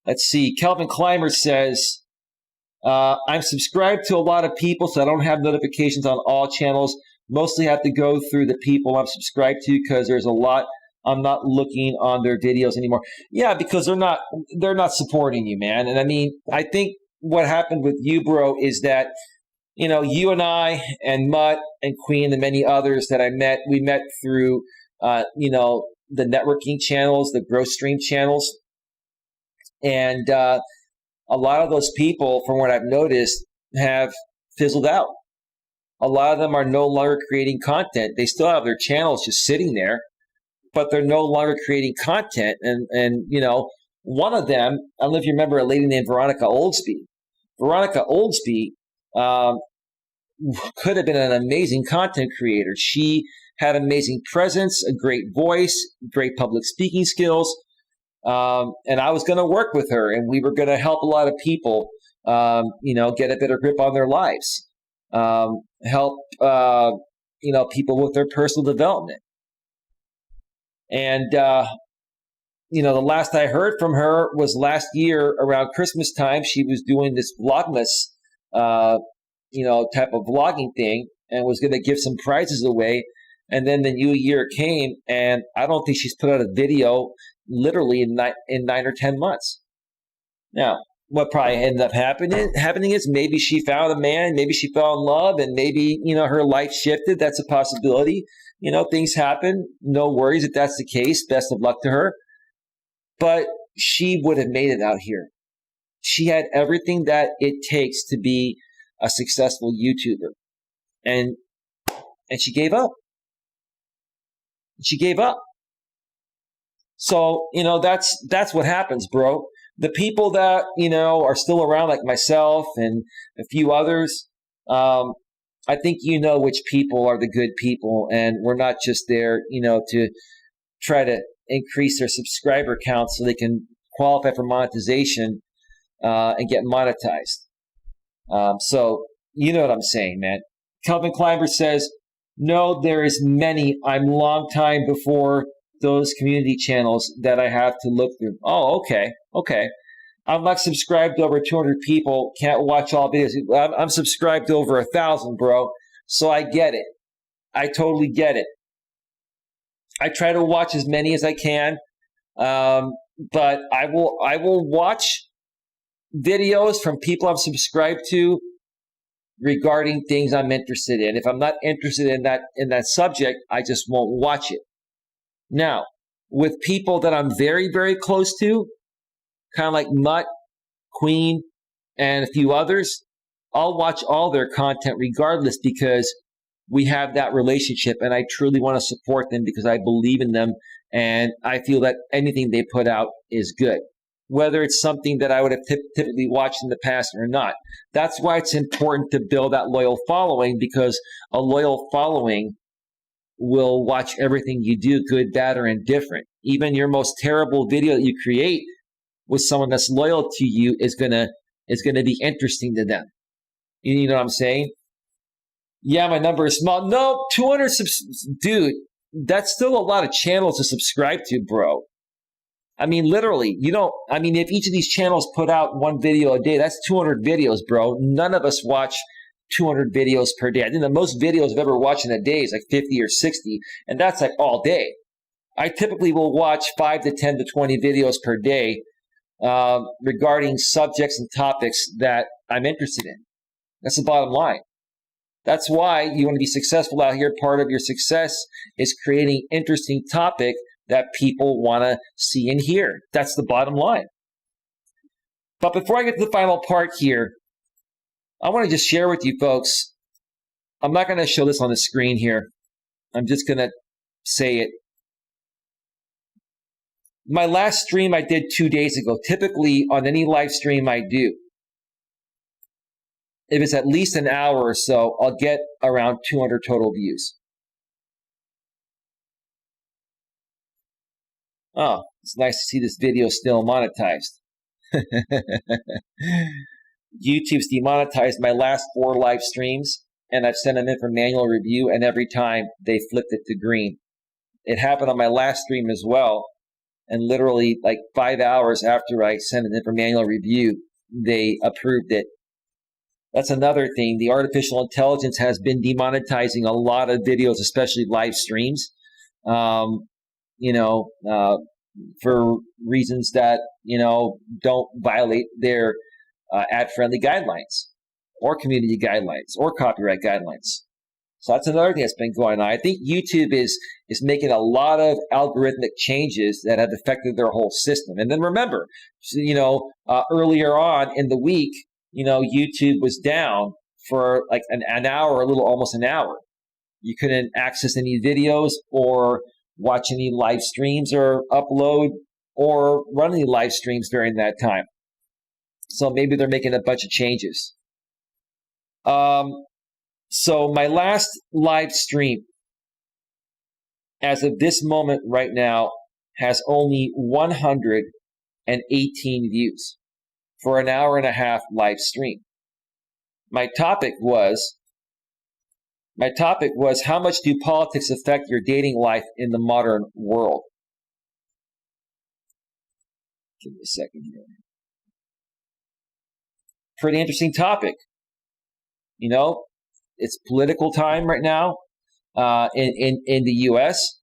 Let's see. Kelvin Clymer says, I'm subscribed to a lot of people, so I don't have notifications on all channels. Mostly have to go through the people I'm subscribed to because there's a lot I'm not looking on their videos anymore. Yeah, because they're not supporting you, man. And I think what happened with you, bro, is that, you and I and Mutt and Queen and many others that we met through, the networking channels, the growth stream channels. And a lot of those people, from what I've noticed, have fizzled out. A lot of them are no longer creating content. They still have their channels just sitting there, but they're no longer creating content. And one of them, I don't know if you remember a lady named Veronica Oldsby. Veronica Oldsby could have been an amazing content creator. She had amazing presence, a great voice, great public speaking skills. And I was going to work with her, and we were going to help a lot of people, get a better grip on their lives, help, people with their personal development. And, the last I heard from her was last year around Christmas time. She was doing this Vlogmas, type of vlogging thing and was going to give some prizes away. And then the new year came, and I don't think she's put out a video literally in 9 or 10 months. Now, what probably ended up happening is maybe she found a man, maybe she fell in love, and maybe, her life shifted. That's a possibility. Things happen. No worries if that's the case. Best of luck to her. But she would have made it out here. She had everything that it takes to be a successful YouTuber. And she gave up. She gave up. So, that's what happens, bro. The people that, are still around, like myself and a few others, I think which people are the good people, and we're not just there, to try to increase their subscriber count so they can qualify for monetization and get monetized. So you know what I'm saying, man. Kelvin Clymer says, no, there is many. I'm long time before those community channels that I have to look through. Oh, okay. I'm not subscribed to over 200 people. Can't watch all videos. I'm subscribed to over 1,000, bro. So I get it. I totally get it. I try to watch as many as I can, but I will watch videos from people I'm subscribed to regarding things I'm interested in. If I'm not interested in that subject, I just won't watch it. Now, with people that I'm very, very close to, kind of like Mutt, Queen, and a few others, I'll watch all their content regardless because we have that relationship and I truly want to support them because I believe in them and I feel that anything they put out is good, whether it's something that I would have typically watched in the past or not. That's why it's important to build that loyal following, because a loyal following will watch everything you do, good, bad, or indifferent. Even your most terrible video that you create with someone that's loyal to you is going to is going to be interesting to them. You know what I'm saying? Yeah, my number is small. No, 200 dude, that's still a lot of channels to subscribe to, bro. I mean, literally, if each of these channels put out one video a day, that's 200 videos, bro. None of us watch 200 videos per day. I think the most videos I've ever watched in a day is like 50 or 60, and that's like all day. I typically will watch 5 to 10 to 20 videos per day regarding subjects and topics that I'm interested in. That's the bottom line. That's why you want to be successful out here. Part of your success is creating interesting topic that people want to see and hear. That's the bottom line. But before I get to the final part here, I want to just share with you folks, I'm not going to show this on the screen here. I'm just going to say it. My last stream I did 2 days ago, typically on any live stream I do, if it's at least an hour or so, I'll get around 200 total views. Oh, it's nice to see this video still monetized. YouTube's demonetized my last 4 live streams, and I've sent them in for manual review, and every time they flipped it to green. It happened on my last stream as well, and literally like 5 hours after I sent it in for manual review, they approved it. That's another thing. The artificial intelligence has been demonetizing a lot of videos, especially live streams, for reasons that, don't violate their ad-friendly guidelines or community guidelines or copyright guidelines. So that's another thing that's been going on. I think YouTube is making a lot of algorithmic changes that have affected their whole system. And then remember, earlier on in the week, YouTube was down for like an hour, almost an hour. You couldn't access any videos or watch any live streams or upload or run any live streams during that time. So maybe they're making a bunch of changes. So my last live stream, as of this moment right now, has only 118 views for an hour and a half live stream. My topic was how much do politics affect your dating life in the modern world? Give me a second here. Pretty interesting topic. It's political time right now in the U.S.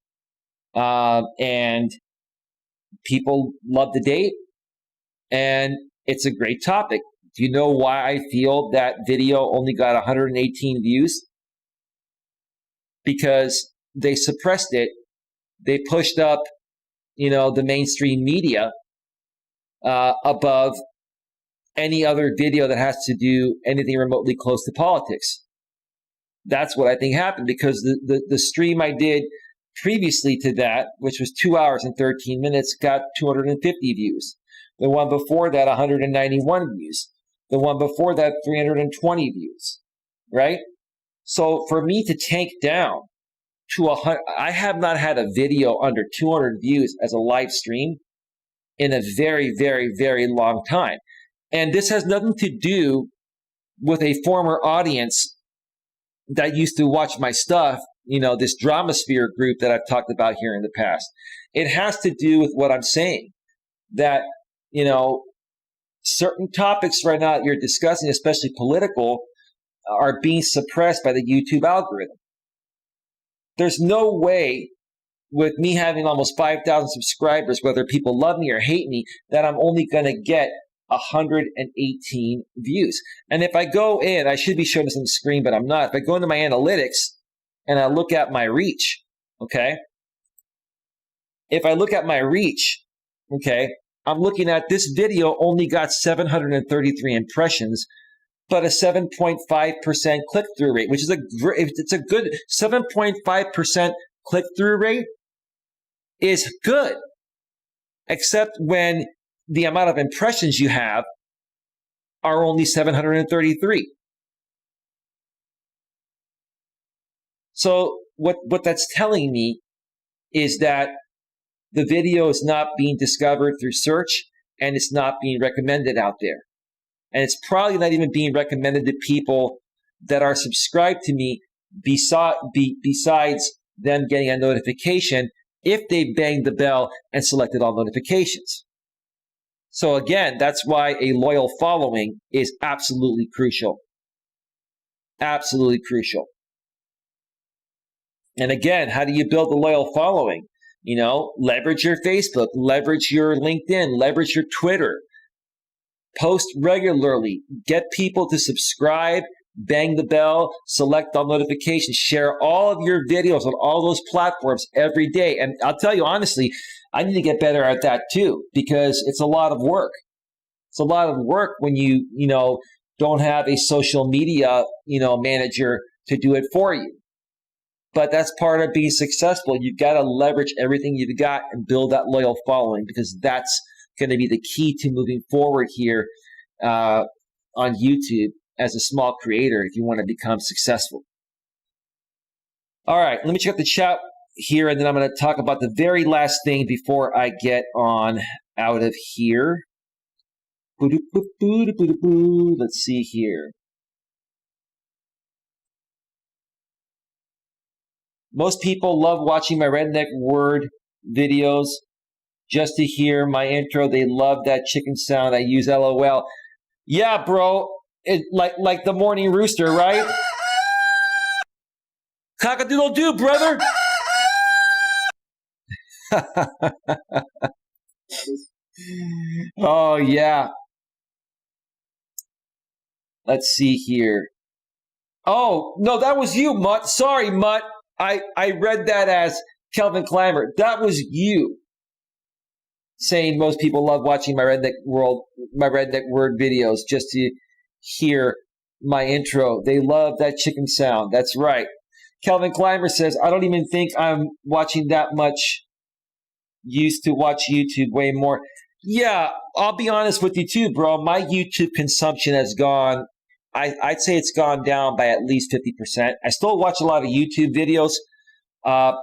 And people love to date, and it's a great topic. Do you know why I feel that video only got 118 views? Because they suppressed it. They pushed up, the mainstream media above any other video that has to do anything remotely close to politics. That's what I think happened, because the stream I did previously to that, which was 2 hours and 13 minutes, got 250 views. The one before that, 191 views. The one before that, 320 views, right? So for me to tank down to 100, I have not had a video under 200 views as a live stream in a very, very, very long time. And this has nothing to do with a former audience that used to watch my stuff, this Dramasphere group that I've talked about here in the past. It has to do with what I'm saying, that, certain topics right now that you're discussing, especially political, are being suppressed by the YouTube algorithm. There's no way, with me having almost 5,000 subscribers, whether people love me or hate me, that I'm only going to get 118 views. And if I go in, I should be showing this on the screen, but I'm not. If I go into my analytics and I look at my reach, okay? If I look at my reach, okay, I'm looking at this video only got 733 impressions, but a 7.5% click-through rate, which is it's a good 7.5% click-through rate is good, except when the amount of impressions you have are only 733. So what that's telling me is that the video is not being discovered through search, and it's not being recommended out there. And it's probably not even being recommended to people that are subscribed to me besides them getting a notification if they banged the bell and selected all notifications. So again, that's why a loyal following is absolutely crucial. Absolutely crucial. And again, how do you build a loyal following? Leverage your Facebook, leverage your LinkedIn, leverage your Twitter. Post regularly, get people to subscribe, bang the bell, select all notifications, share all of your videos on all those platforms every day. And I'll tell you honestly, I need to get better at that too, because it's a lot of work. It's a lot of work when you don't have a social media, manager to do it for you. But that's part of being successful. You've got to leverage everything you've got and build that loyal following, because that's going to be the key to moving forward here on YouTube as a small creator if you want to become successful. All right, let me check the chat here, and then I'm going to talk about the very last thing before I get on out of here. Let's see here. Most people love watching my redneck word videos just to hear my intro. They love that chicken sound I use, LOL. Yeah, bro. Like the morning rooster, right? Cock-a-doodle-doo, brother. Oh, yeah. Let's see here. Oh, no, that was you, Mutt. Sorry, Mutt. I read that as Kelvin Clammer. That was you saying most people love watching my redneck word videos just to hear my intro. They love that chicken sound. That's right. Kelvin Climber says, I don't even think I'm watching that much. Used to watch YouTube way more. Yeah, I'll be honest with you too, bro. My YouTube consumption has gone, I'd say it's gone down by at least 50%. I still watch a lot of YouTube videos,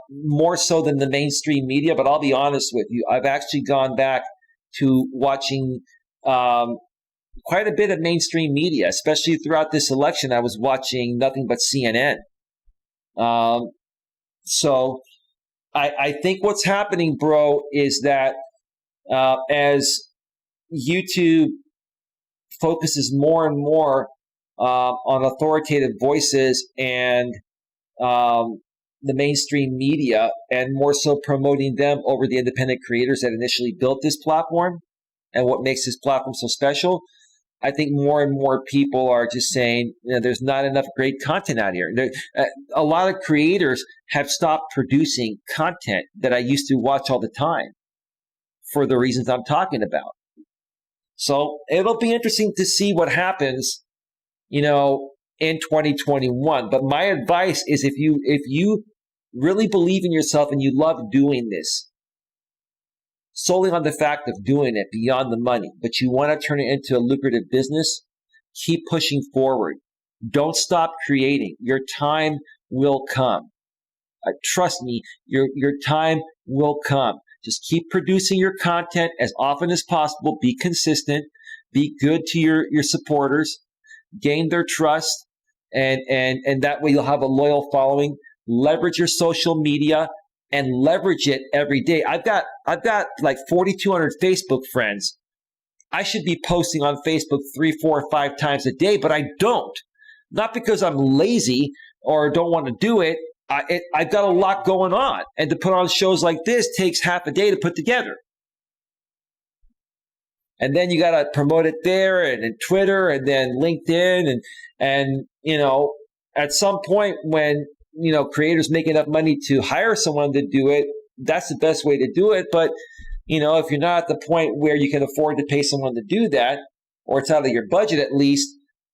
more so than the mainstream media, but I'll be honest with you. I've actually gone back to watching quite a bit of mainstream media, especially throughout this election. I was watching nothing but CNN. So I think what's happening, bro, is that as YouTube focuses more and more on authoritative voices and the mainstream media, and more so promoting them over the independent creators that initially built this platform and what makes this platform so special, I think more and more people are just saying, there's not enough great content out here. A lot of creators have stopped producing content that I used to watch all the time for the reasons I'm talking about. So it'll be interesting to see what happens, in 2021. But my advice is if you really believe in yourself and you love doing this, solely on the fact of doing it beyond the money, but you want to turn it into a lucrative business, keep pushing forward. Don't stop creating. Your time will come. Trust me, your time will come. Just keep producing your content as often as possible. Be consistent. Be good to your supporters. Gain their trust. And that way you'll have a loyal following. Leverage your social media and leverage it every day. I've got like 4,200 Facebook friends. I should be posting on Facebook 3, 4, 5 times a day, but I don't. Not because I'm lazy or don't want to do it. I've got a lot going on. And to put on shows like this takes half a day to put together. And then you got to promote it there and Twitter and then LinkedIn. And at some point when, creators make enough money to hire someone to do it, that's the best way to do it. But, if you're not at the point where you can afford to pay someone to do that, or it's out of your budget at least,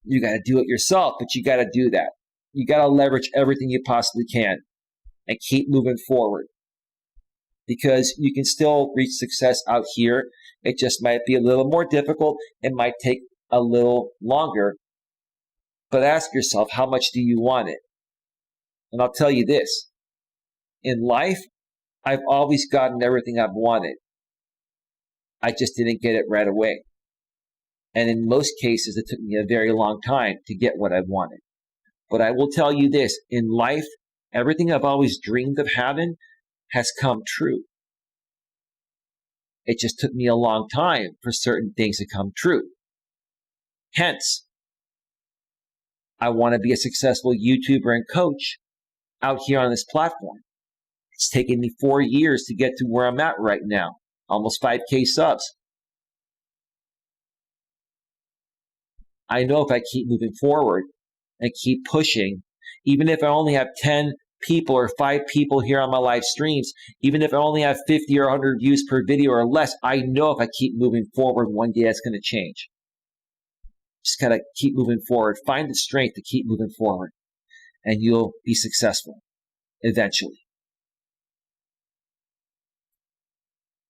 you got to do it yourself. But you got to do that. You got to leverage everything you possibly can and keep moving forward, because you can still reach success out here. It just might be a little more difficult. It might take a little longer. But ask yourself, how much do you want it? And I'll tell you this. In life, I've always gotten everything I've wanted. I just didn't get it right away. And in most cases, it took me a very long time to get what I wanted. But I will tell you this, in life, everything I've always dreamed of having has come true. It just took me a long time for certain things to come true. Hence, I want to be a successful YouTuber and coach out here on this platform. It's taken me 4 years to get to where I'm at right now, almost 5K subs. I know if I keep moving forward and keep pushing, even if I only have 10 people or 5 people here on my live streams, even if I only have 50 or 100 views per video or less, I know if I keep moving forward, one day that's going to change. Just got to keep moving forward. Find the strength to keep moving forward, and you'll be successful eventually.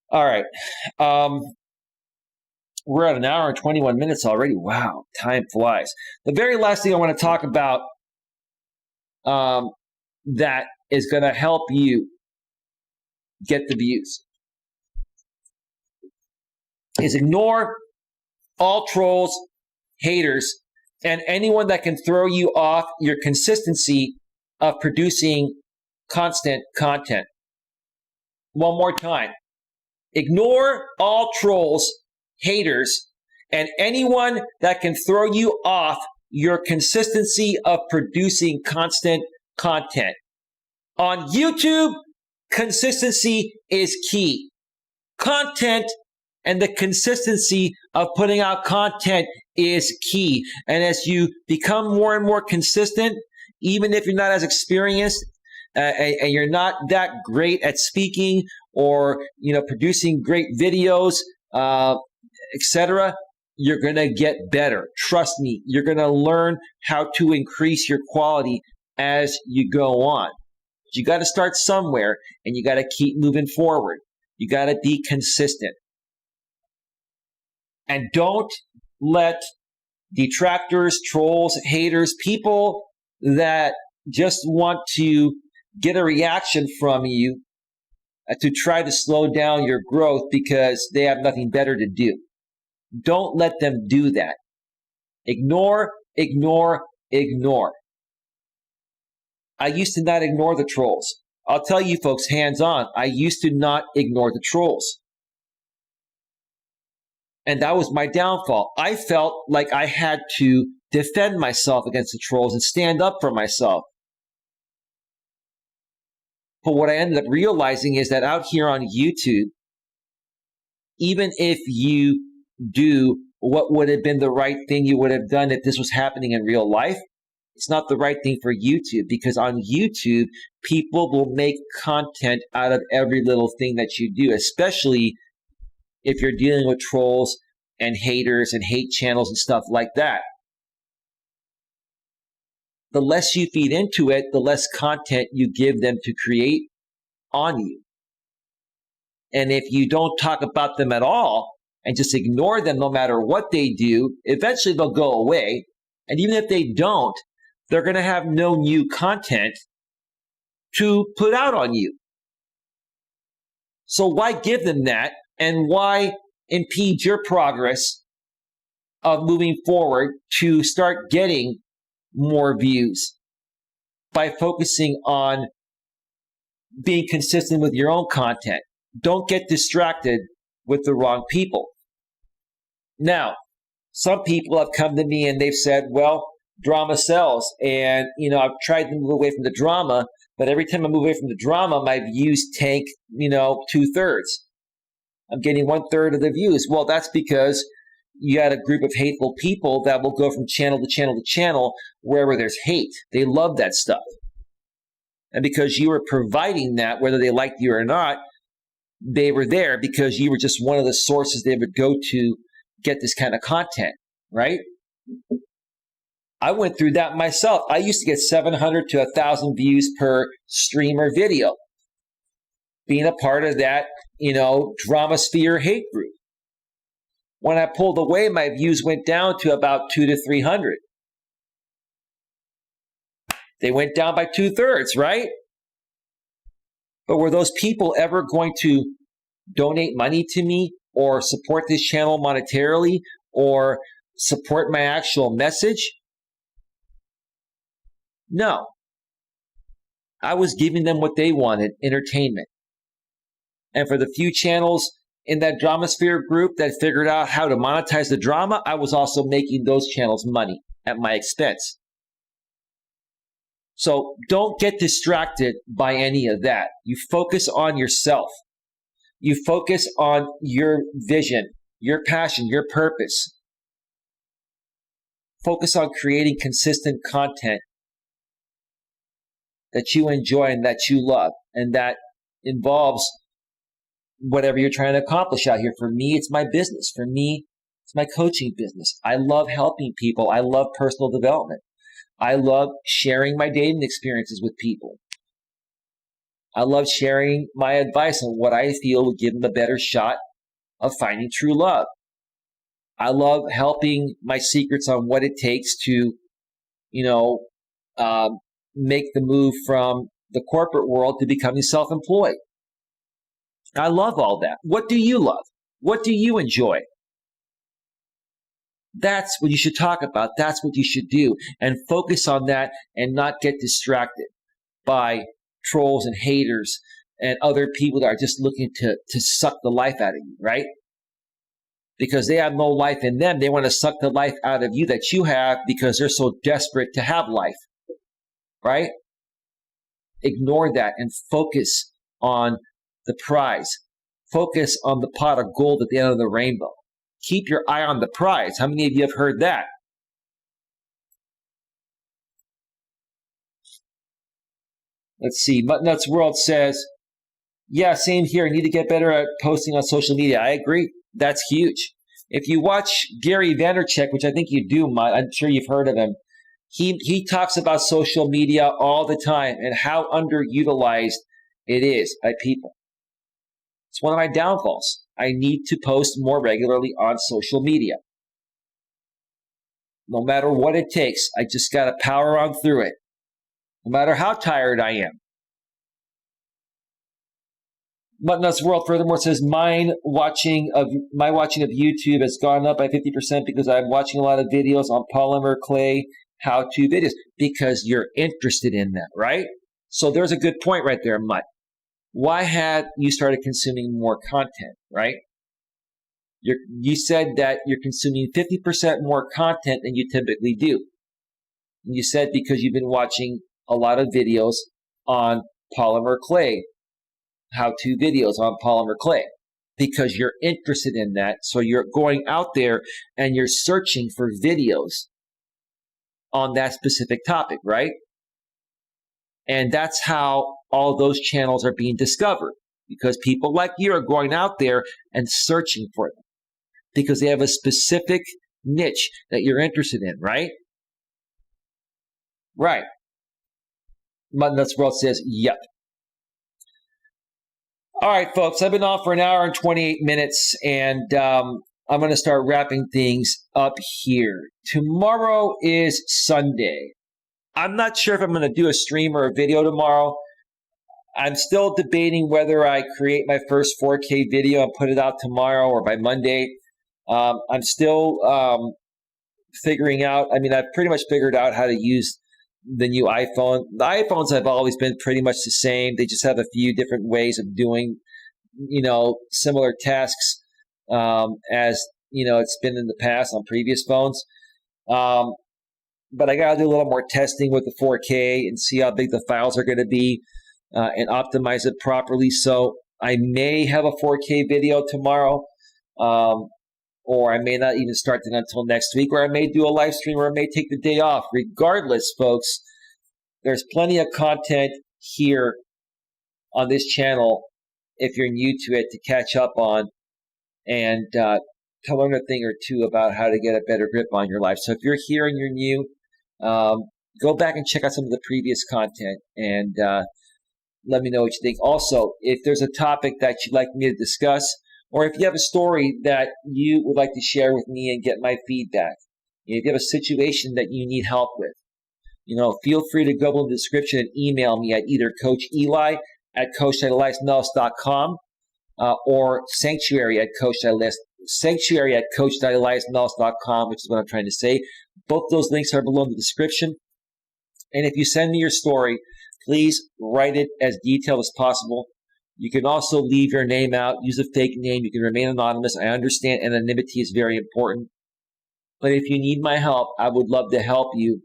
All right. We're at 1 hour and 21 minutes already. Wow, time flies. The very last thing I want to talk about that is going to help you get the views is ignore all trolls, haters, and anyone that can throw you off your consistency of producing constant content. One more time. Ignore all trolls, haters, and anyone that can throw you off your consistency of producing constant content. On YouTube, consistency is key. Content and the consistency of putting out content is key. And as you become more and more consistent, even if you're not as experienced and you're not that great at speaking or producing great videos, etc., you're going to get better. Trust me, you're going to learn how to increase your quality as you go on. But you got to start somewhere, and you got to keep moving forward. You got to be consistent. And don't let detractors, trolls, haters, people that just want to get a reaction from you to try to slow down your growth because they have nothing better to do. Don't let them do that. Ignore, ignore, ignore. I used to not ignore the trolls. I'll tell you folks, hands on, I used to not ignore the trolls. And that was my downfall. I felt like I had to defend myself against the trolls and stand up for myself. But what I ended up realizing is that out here on YouTube, even if you do what would have been the right thing you would have done if this was happening in real life, it's not the right thing for YouTube, because on YouTube, people will make content out of every little thing that you do, especially if you're dealing with trolls and haters and hate channels and stuff like that. The less you feed into it, the less content you give them to create on you. And if you don't talk about them at all and just ignore them no matter what they do, eventually they'll go away. And even if they don't, they're going to have no new content to put out on you. So why give them that? And why impede your progress of moving forward to start getting more views by focusing on being consistent with your own content? Don't get distracted with the wrong people. Now, some people have come to me and they've said, well, drama sells. And, I've tried to move away from the drama, but every time I move away from the drama, my views tank, 2/3. I'm getting 1/3 of the views. Well, that's because you got a group of hateful people that will go from channel to channel to channel wherever there's hate. They love that stuff. And because you were providing that, whether they liked you or not, they were there because you were just one of the sources they would go to get this kind of content, right? I went through that myself. I used to get 700 to 1,000 views per stream or video, being a part of that, drama sphere hate group. When I pulled away, my views went down to about 200 to 300. They went down by 2/3, right? But were those people ever going to donate money to me or support this channel monetarily or support my actual message? No. I was giving them what they wanted, entertainment. And for the few channels in that Dramasphere group that figured out how to monetize the drama, I was also making those channels money at my expense. So don't get distracted by any of that. You focus on yourself. You focus on your vision, your passion, your purpose. Focus on creating consistent content that you enjoy and that you love, and that involves whatever you're trying to accomplish out here. For me, it's my business. For me, it's my coaching business. I love helping people. I love personal development. I love sharing my dating experiences with people. I love sharing my advice on what I feel would give them a better shot of finding true love. I love helping my secrets on what it takes to, make the move from the corporate world to becoming self-employed. I love all that. What do you love? What do you enjoy? That's what you should talk about. That's what you should do. And focus on that and not get distracted by trolls and haters and other people that are just looking to suck the life out of you, right? Because they have no life in them. They want to suck the life out of you that you have because they're so desperate to have life, right? Ignore that and focus on the prize. Focus on the pot of gold at the end of the rainbow. Keep your eye on the prize. How many of you have heard that? Let's see. Muttnuts World says, yeah, same here. I need to get better at posting on social media. I agree. That's huge. If you watch Gary Vaynerchuk, which I think you do, Mutt, I'm sure you've heard of him. He talks about social media all the time and how underutilized it is by people. It's one of my downfalls. I need to post more regularly on social media. No matter what it takes, I just got to power on through it. No matter how tired I am. Muttnuts World furthermore says, my watching of YouTube has gone up by 50% because I'm watching a lot of videos on polymer clay how-to videos because you're interested in that, right? So there's a good point right there, Mutt. Why have you started consuming more content, right? You said that you're consuming 50% more content than you typically do. And you said because you've been watching a lot of videos on polymer clay, how-to videos on polymer clay, because you're interested in that. So you're going out there and you're searching for videos on that specific topic, right? And that's how all those channels are being discovered, because people like you are going out there and searching for them because they have a specific niche that you're interested in, right? Right. Muttnuts World says, yep. All right, folks, I've been on for an hour and 28 minutes, and I'm going to start wrapping things up here. Tomorrow is Sunday. I'm not sure if I'm going to do a stream or a video tomorrow. I'm still debating whether I create my first 4K video and put it out tomorrow or by Monday. I'm still figuring out. I mean, I've pretty much figured out how to use the new iPhone. The iPhones have always been pretty much the same. They just have a few different ways of doing, similar tasks as, it's been in the past on previous phones. But I got to do a little more testing with the 4K and see how big the files are going to be and optimize it properly. So I may have a 4K video tomorrow, or I may not even start it until next week, or I may do a live stream, or I may take the day off. Regardless, folks, there's plenty of content here on this channel if you're new to it to catch up on and to learn a thing or two about how to get a better grip on your life. So if you're here and you're new, go back and check out some of the previous content and let me know what you think. Also, if there's a topic that you'd like me to discuss, or if you have a story that you would like to share with me and get my feedback, if you have a situation that you need help with, feel free to go in the description and email me at either Coach Eli at coacheli@eliasmelas.com or sanctuary at sanctuary at coach.eliasmelas.com, which is what I'm trying to say. Both those links are below in the description. And if you send me your story, please write it as detailed as possible. You can also leave your name out, use a fake name. You can remain anonymous. I understand anonymity is very important. But if you need my help, I would love to help you.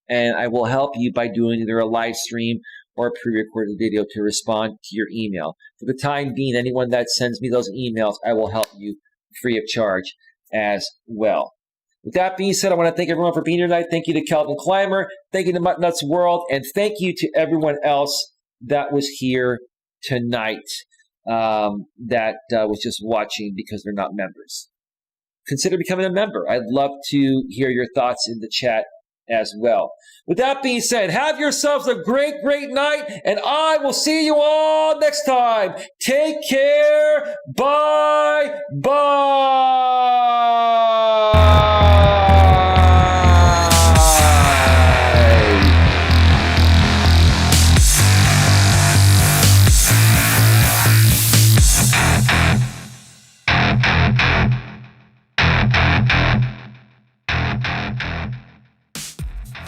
And I will help you by doing either a live stream or a pre-recorded video to respond to your email. For the time being, anyone that sends me those emails, I will help you free of charge as well. With that being said, I want to thank everyone for being here tonight. Thank you to Calvin Clymer. Thank you to Mutt Nuts World. And thank you to everyone else that was here tonight that was just watching because they're not members. Consider becoming a member. I'd love to hear your thoughts in the chat as well. With that being said, have yourselves a great, great night, and I will see you all next time. Take care. Bye. Bye.